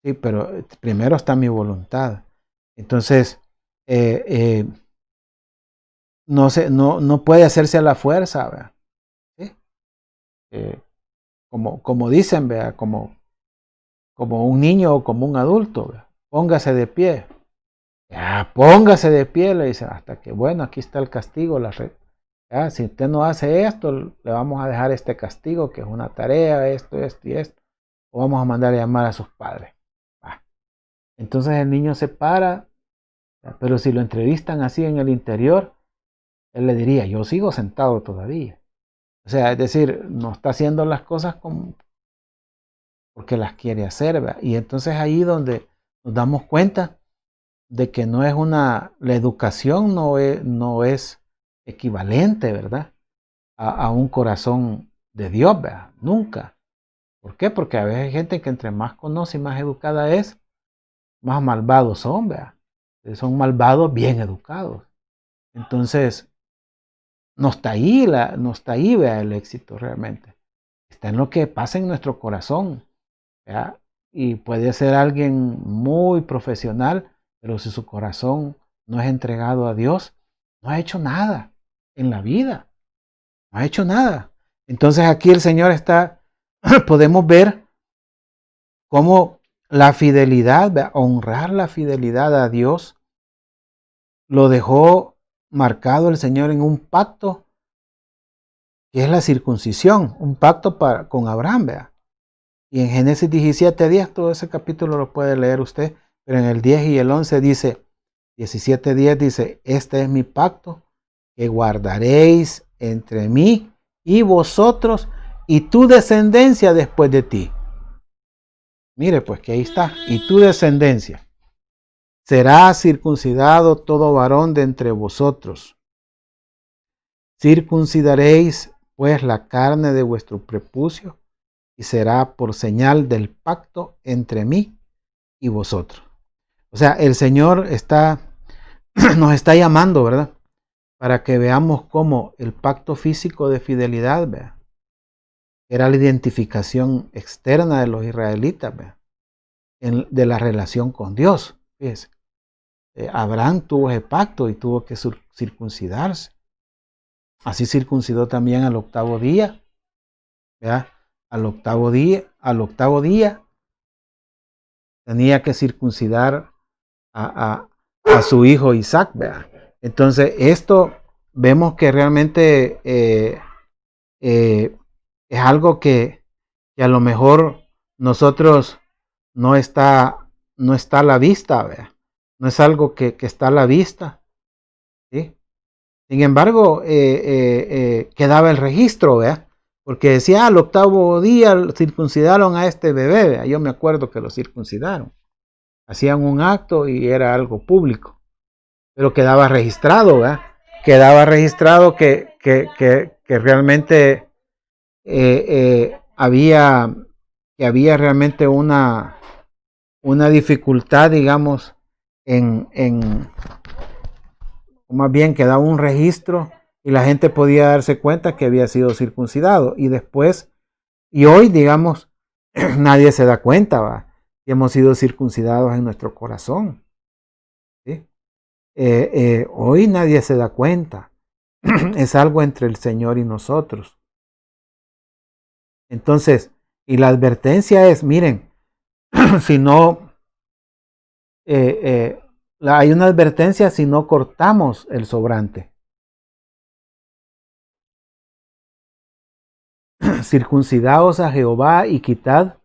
Sí, pero primero está mi voluntad. Entonces, no puede hacerse a la fuerza, ¿verdad? ¿Sí? Como dicen, ¿verdad? Como un niño o como un adulto, ¿verdad? Póngase de pie. Ya, póngase de pie, le dice, hasta que, bueno, aquí está el castigo. Ya, si usted no hace esto, le vamos a dejar este castigo, que es una tarea, esto y esto. O vamos a mandar a llamar a sus padres. Entonces el niño se para, pero si lo entrevistan así en el interior, él le diría, yo sigo sentado todavía. O sea, es decir, no está haciendo las cosas porque las quiere hacer, ¿verdad? Y entonces ahí donde nos damos cuenta de que no es la educación no es equivalente, ¿verdad? A un corazón de Dios, ¿verdad? Nunca. ¿Por qué? Porque a veces hay gente que entre más conoce y más educada es, más malvados son, ¿verdad? Son malvados bien educados. Entonces, no está ahí, no está ahí, ¿verdad? El éxito realmente. Está en lo que pasa en nuestro corazón, ¿verdad? Y puede ser alguien muy profesional, pero si su corazón no es entregado a Dios, no ha hecho nada en la vida. No ha hecho nada. Entonces aquí el Señor está, podemos ver cómo la fidelidad, honrar la fidelidad a Dios, lo dejó marcado el Señor en un pacto que es la circuncisión, un pacto con Abraham, ¿verdad? Y en Génesis 17:10, todo ese capítulo lo puede leer usted, pero en el 10 y el 11 dice, 17:10 dice, este es mi pacto que guardaréis entre mí y vosotros y tu descendencia después de ti. Mire, pues que ahí está, y tu descendencia. Será circuncidado todo varón de entre vosotros. Circuncidaréis pues la carne de vuestro prepucio y será por señal del pacto entre mí y vosotros. O sea, el Señor nos está llamando, ¿verdad? Para que veamos cómo el pacto físico de fidelidad, ¿verdad? Era la identificación externa de los israelitas, ¿verdad? De la relación con Dios. Fíjense. Abraham tuvo ese pacto y tuvo que circuncidarse. Así circuncidó también al octavo día, ¿verdad? Al octavo día tenía que circuncidar a su hijo Isaac, ¿verdad? Entonces, esto vemos que realmente es algo que a lo mejor nosotros no está, no está a la vista, ¿verdad? No es algo que está a la vista, ¿sí? Sin embargo, quedaba el registro, ¿verdad? Porque decía, al octavo día circuncidaron a este bebé, ¿verdad? Yo me acuerdo que lo circuncidaron. Hacían un acto y era algo público, pero quedaba registrado, ¿verdad? Quedaba registrado que realmente había realmente una dificultad, digamos, más bien quedaba un registro y la gente podía darse cuenta que había sido circuncidado. Y después, y hoy, digamos, nadie se da cuenta, ¿va? Que hemos sido circuncidados en nuestro corazón. ¿Sí? Hoy nadie se da cuenta. Es algo entre el Señor y nosotros. Entonces, y la advertencia es, miren, si no, hay una advertencia si no cortamos el sobrante. Circuncidaos a Jehová y quitad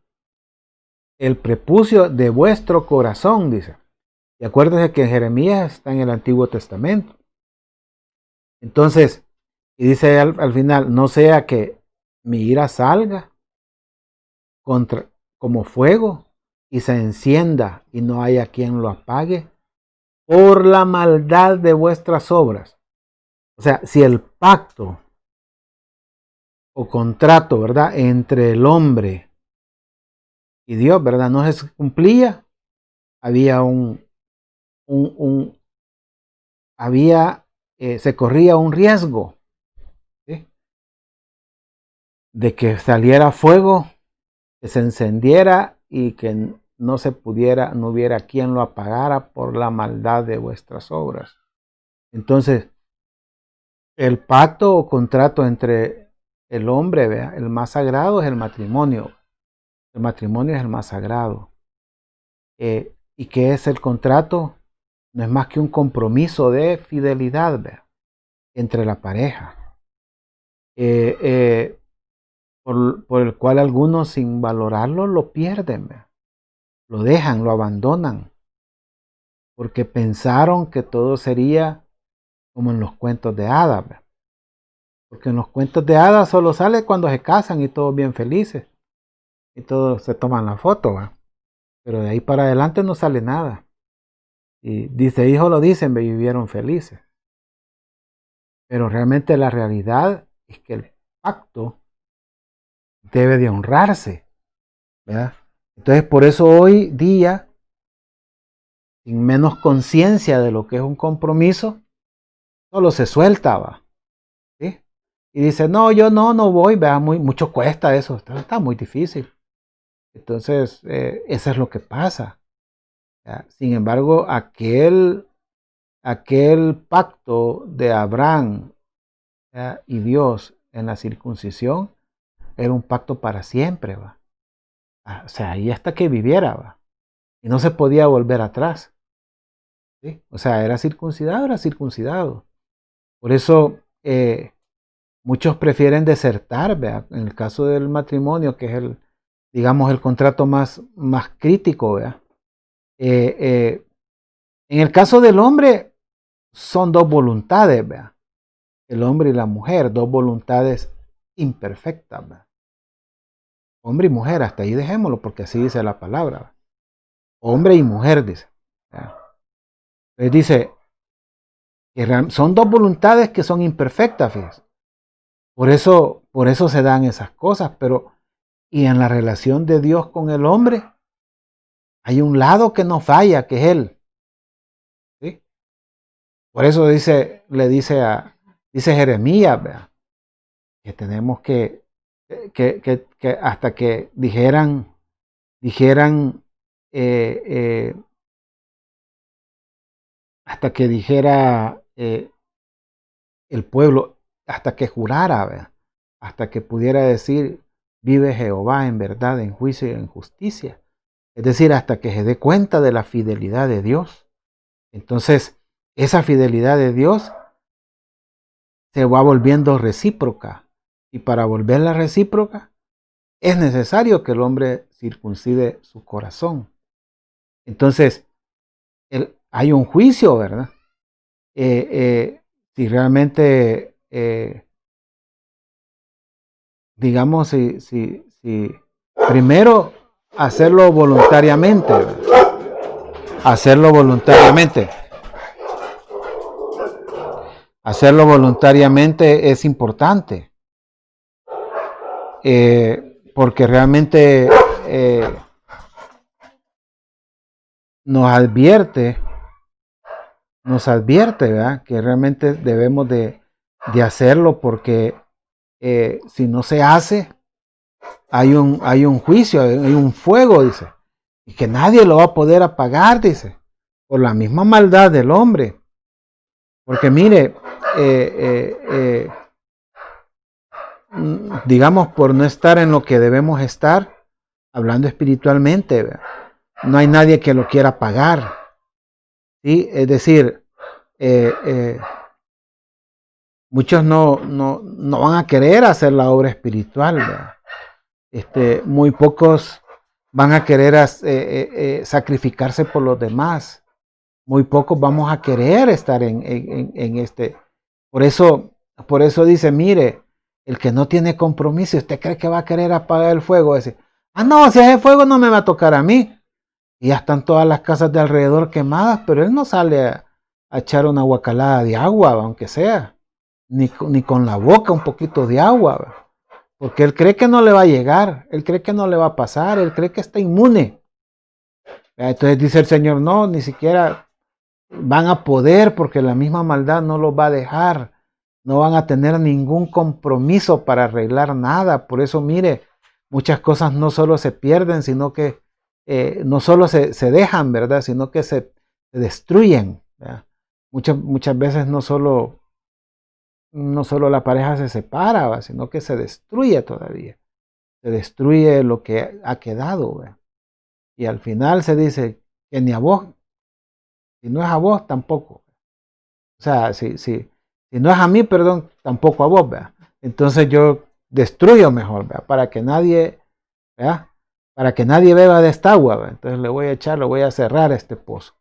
el prepucio de vuestro corazón, dice. Y acuérdense que Jeremías está en el Antiguo Testamento. Entonces, y dice al final, no sea que mi ira salga como fuego y se encienda y no haya quien lo apague por la maldad de vuestras obras. O sea, si el pacto o contrato, ¿verdad?, entre el hombre y Dios, ¿verdad?, no se cumplía, había se corría un riesgo, ¿sí?, de que saliera fuego, que se encendiera y que no hubiera quien lo apagara por la maldad de vuestras obras. Entonces, el pacto o contrato entre el hombre, ¿verdad?, el más sagrado es el matrimonio. El matrimonio es el más sagrado. ¿Y qué es el contrato? No es más que un compromiso de fidelidad, ¿verdad?, entre la pareja. Por el cual algunos sin valorarlo lo pierden, ¿verdad?, lo dejan, lo abandonan, porque pensaron que todo sería como en los cuentos de hadas, ¿verdad? Porque en los cuentos de hadas solo sale cuando se casan y todos bien felices y todos se toman la foto, ¿verdad? pero de ahí para adelante no sale nada. Y dice, hijo lo dicen, vivieron felices. Pero realmente la realidad es que el pacto debe de honrarse, ¿verdad? Entonces, por eso hoy día, sin menos conciencia de lo que es un compromiso, solo se suelta, ¿va? ¿Sí? Y dice, no, yo no voy, vea, mucho cuesta eso, está muy difícil. Entonces, eso es lo que pasa. ¿Ya? Sin embargo, aquel pacto de Abraham, ¿ya?, y Dios en la circuncisión era un pacto para siempre, ¿va? O sea, ahí hasta que viviera, ¿va? Y no se podía volver atrás, ¿sí? O sea, era circuncidado. Por eso muchos prefieren desertar, ¿vea? En el caso del matrimonio, que es digamos, el contrato más crítico, ¿vea? En el caso del hombre, son dos voluntades, ¿vea? El hombre y la mujer, dos voluntades imperfectas, ¿vea? Hombre y mujer, hasta ahí dejémoslo, porque así dice la palabra, ¿vea? Hombre y mujer, dice. ¿Vea? Entonces dice que son dos voluntades que son imperfectas, fíjense. Por eso se dan esas cosas, pero y en la relación de Dios con el hombre, hay un lado que no falla, que es Él. ¿Sí? Por eso dice Jeremías, ¿verdad?, que tenemos que hasta que dijeran hasta que dijera el pueblo, hasta que jurara, ¿verdad?, hasta que pudiera decir, vive Jehová en verdad, en juicio y en justicia. Es decir, hasta que se dé cuenta de la fidelidad de Dios. Entonces, esa fidelidad de Dios se va volviendo recíproca. Y para volverla recíproca, es necesario que el hombre circuncide su corazón. Entonces, hay un juicio, ¿verdad? Si realmente, digamos, si primero hacerlo voluntariamente, ¿verdad? Hacerlo voluntariamente. Hacerlo voluntariamente es importante, porque realmente nos advierte, ¿verdad?, que realmente debemos de hacerlo, porque si no se hace, hay un juicio, hay un fuego, dice, y que nadie lo va a poder apagar, dice, por la misma maldad del hombre. Porque mire, digamos, por no estar en lo que debemos estar, hablando espiritualmente, ¿verdad?, no hay nadie que lo quiera pagar, ¿sí? Es decir, muchos no van a querer hacer la obra espiritual, ¿verdad? Muy pocos van a querer sacrificarse por los demás. Muy pocos vamos a querer estar en este. Por eso dice, mire, el que no tiene compromiso, ¿usted cree que va a querer apagar el fuego? Dice, no, si ese fuego no me va a tocar a mí. Y ya están todas las casas de alrededor quemadas, pero él no sale a echar una guacalada de agua, aunque sea, ni con la boca un poquito de agua, porque él cree que no le va a llegar, él cree que no le va a pasar, él cree que está inmune. Entonces dice el Señor, no, ni siquiera van a poder, porque la misma maldad no los va a dejar, no van a tener ningún compromiso para arreglar nada. Por eso, mire, muchas cosas no solo se pierden, sino que no solo se dejan, ¿verdad?, sino que se destruyen, ¿verdad? Muchas veces no solo la pareja se separa, ¿verdad?, sino que se destruye todavía. Se destruye lo que ha quedado, ¿verdad? Y al final se dice que ni a vos, si no es a vos, tampoco. O sea, si no es a mí, perdón, tampoco a vos, ¿verdad? Entonces yo destruyo mejor, ¿verdad?, para que nadie, ¿verdad?, para que nadie beba de esta agua, ¿verdad? Entonces le voy a cerrar este pozo.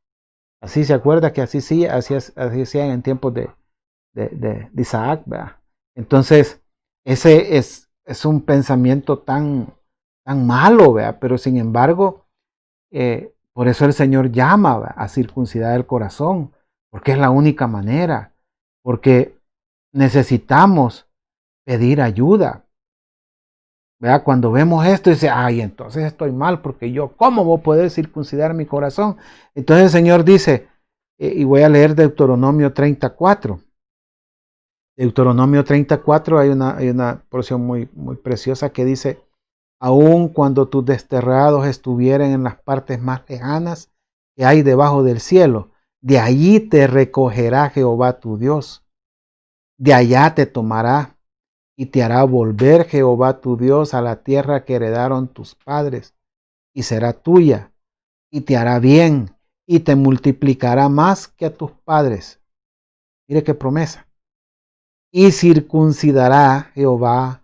Así se acuerda que así hacían en tiempos de Isaac, ¿verdad? Entonces, ese es un pensamiento tan malo, ¿verdad? Pero sin embargo, por eso el Señor llama a circuncidar el corazón, porque es la única manera, porque necesitamos pedir ayuda. ¿Verdad? Cuando vemos esto, dice, ay, entonces estoy mal, porque yo, ¿cómo voy a poder circuncidar mi corazón? Entonces el Señor dice, y voy a leer Deuteronomio 34. Deuteronomio 34 hay una porción muy preciosa que dice, aun cuando tus desterrados estuvieren en las partes más lejanas que hay debajo del cielo, de allí te recogerá Jehová tu Dios, de allá te tomará y te hará volver Jehová tu Dios a la tierra que heredaron tus padres, y será tuya, y te hará bien, y te multiplicará más que a tus padres. Mire qué promesa. Y circuncidará Jehová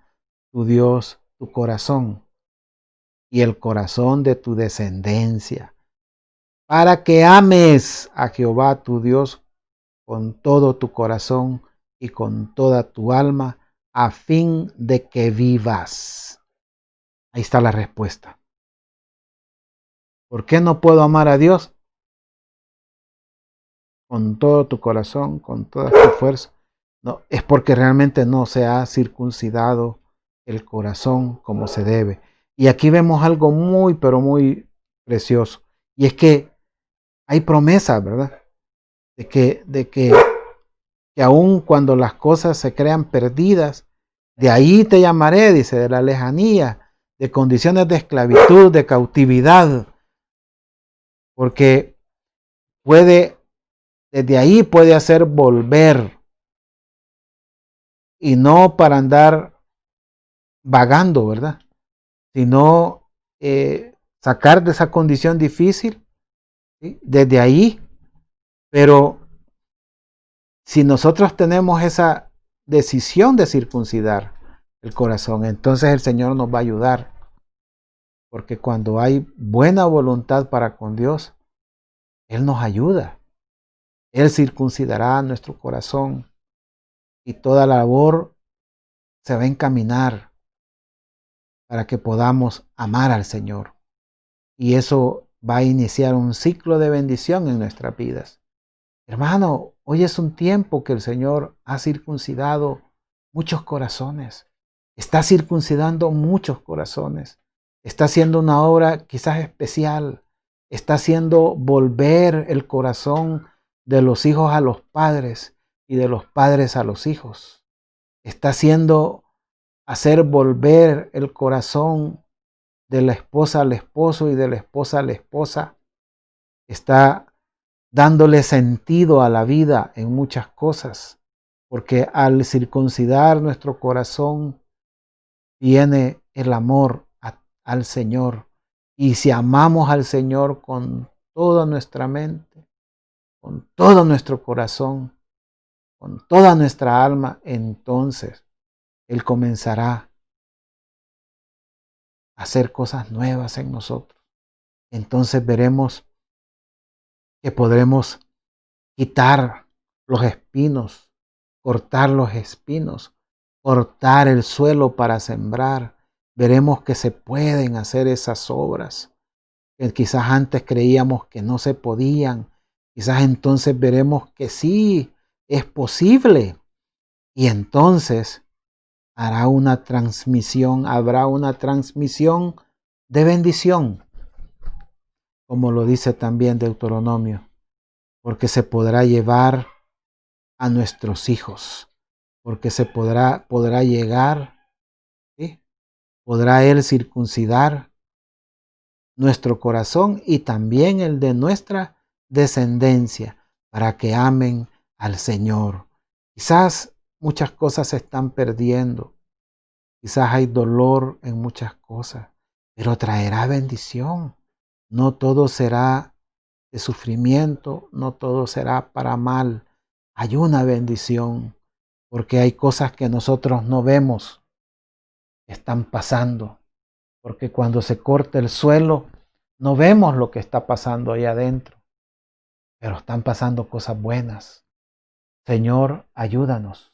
tu Dios tu corazón y el corazón de tu descendencia, para que ames a Jehová tu Dios con todo tu corazón y con toda tu alma, a fin de que vivas. Ahí está la respuesta. ¿Por qué no puedo amar a Dios? Con todo tu corazón, con toda tu fuerza. No, es porque realmente no se ha circuncidado el corazón como se debe. Y aquí vemos algo muy, pero muy precioso. Y es que hay promesas, ¿verdad? Que aun cuando las cosas se crean perdidas, de ahí te llamaré, dice, de la lejanía, de condiciones de esclavitud, de cautividad, porque desde ahí puede hacer volver y no para andar vagando, ¿verdad? Sino sacar de esa condición difícil, ¿sí? Desde ahí, pero si nosotros tenemos esa decisión de circuncidar el corazón, entonces el Señor nos va a ayudar, porque cuando hay buena voluntad para con Dios, Él nos ayuda. Él circuncidará nuestro corazón y toda labor se va a encaminar para que podamos amar al Señor. Y eso va a iniciar un ciclo de bendición en nuestras vidas. Hermano, hoy es un tiempo que el Señor ha circuncidado muchos corazones. Está circuncidando muchos corazones. Está haciendo una obra quizás especial. Está haciendo volver el corazón de los hijos a los padres y de los padres a los hijos. Está haciendo hacer volver el corazón de la esposa al esposo y de la esposa a la esposa. Está dándole sentido a la vida en muchas cosas, porque al circuncidar nuestro corazón viene el amor al Señor. Y si amamos al Señor con toda nuestra mente, con todo nuestro corazón, con toda nuestra alma, entonces Él comenzará a hacer cosas nuevas en nosotros. Entonces veremos que podremos quitar los espinos, cortar los espinos, cortar el suelo para sembrar. Veremos que se pueden hacer esas obras que quizás antes creíamos que no se podían. Quizás entonces veremos que sí, es posible. Y entonces habrá una transmisión de bendición, como lo dice también Deuteronomio, porque se podrá llevar a nuestros hijos, porque podrá llegar, ¿sí? Podrá Él circuncidar nuestro corazón y también el de nuestra descendencia, para que amen al Señor. Quizás muchas cosas se están perdiendo, quizás hay dolor en muchas cosas, pero traerá bendición. No todo será de sufrimiento, no todo será para mal. Hay una bendición, porque hay cosas que nosotros no vemos, que están pasando, porque cuando se corta el suelo, no vemos lo que está pasando ahí adentro, pero están pasando cosas buenas. Señor, ayúdanos.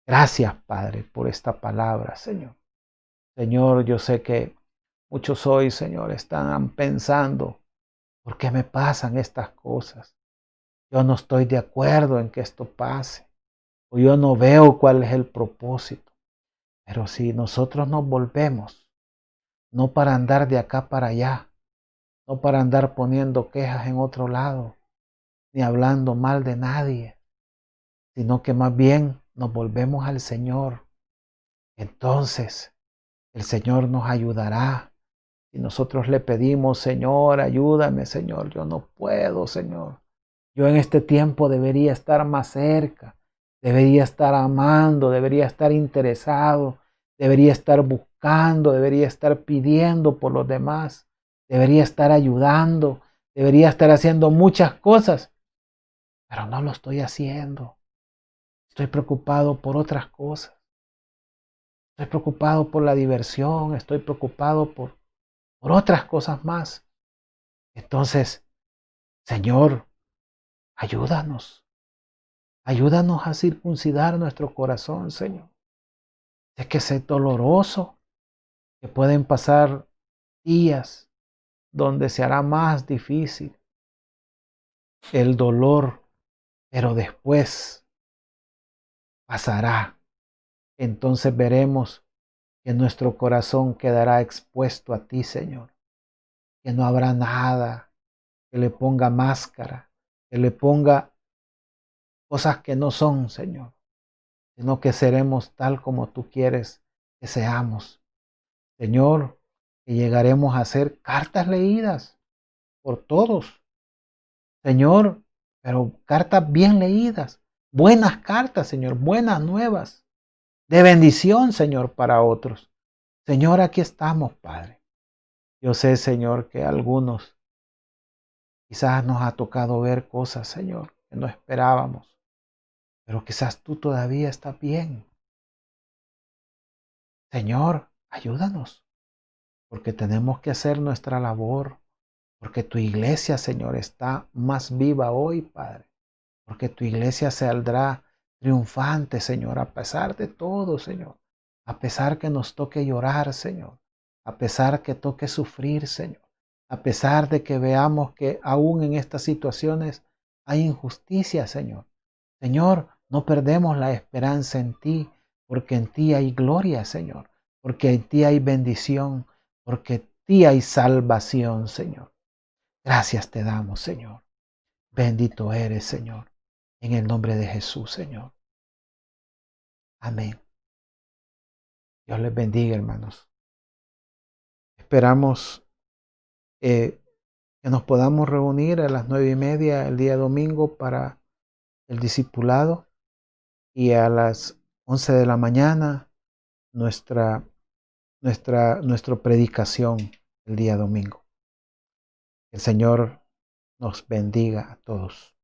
Gracias, Padre, por esta palabra, Señor. Señor, yo sé que muchos hoy, Señor, están pensando ¿Por qué me pasan estas cosas? Yo no estoy de acuerdo en que esto pase, o yo no veo cuál es el propósito. Pero si nosotros nos volvemos, no para andar de acá para allá, no para andar poniendo quejas en otro lado, ni hablando mal de nadie, sino que más bien nos volvemos al Señor, entonces el Señor nos ayudará. Y nosotros le pedimos, Señor, ayúdame, Señor, yo no puedo, Señor. Yo en este tiempo debería estar más cerca, debería estar amando, debería estar interesado, debería estar buscando, debería estar pidiendo por los demás, debería estar ayudando, debería estar haciendo muchas cosas, pero no lo estoy haciendo. Estoy preocupado por otras cosas. Estoy preocupado por la diversión, estoy preocupado por otras cosas más. Entonces, Señor, ayúdanos. Ayúdanos a circuncidar nuestro corazón, Señor. Sé que es doloroso, que pueden pasar días donde se hará más difícil el dolor, pero después pasará. Entonces veremos que nuestro corazón quedará expuesto a ti, Señor. Que no habrá nada que le ponga máscara, que le ponga cosas que no son, Señor, sino que seremos tal como tú quieres que seamos. Señor, que llegaremos a ser cartas leídas por todos, Señor, pero cartas bien leídas, buenas cartas, Señor, buenas nuevas, de bendición, Señor, para otros. Señor, aquí estamos, Padre. Yo sé, Señor, que a algunos quizás nos ha tocado ver cosas, Señor, que no esperábamos, pero quizás tú todavía estás bien. Señor, ayúdanos, porque tenemos que hacer nuestra labor, porque tu iglesia, Señor, está más viva hoy, Padre, porque tu iglesia saldrá triunfante, Señor, a pesar de todo, Señor, a pesar que nos toque llorar, Señor, a pesar que toque sufrir, Señor, a pesar de que veamos que aún en estas situaciones hay injusticia, Señor. Señor, no perdemos la esperanza en ti, porque en ti hay gloria, Señor, porque en ti hay bendición, porque en ti hay salvación, Señor. Gracias te damos, Señor. Bendito eres, Señor. En el nombre de Jesús, Señor. Amén. Dios les bendiga, hermanos. Esperamos que nos podamos reunir a las 9:30 el día domingo para el discipulado y a las 11 de la mañana nuestra predicación el día domingo. El Señor nos bendiga a todos.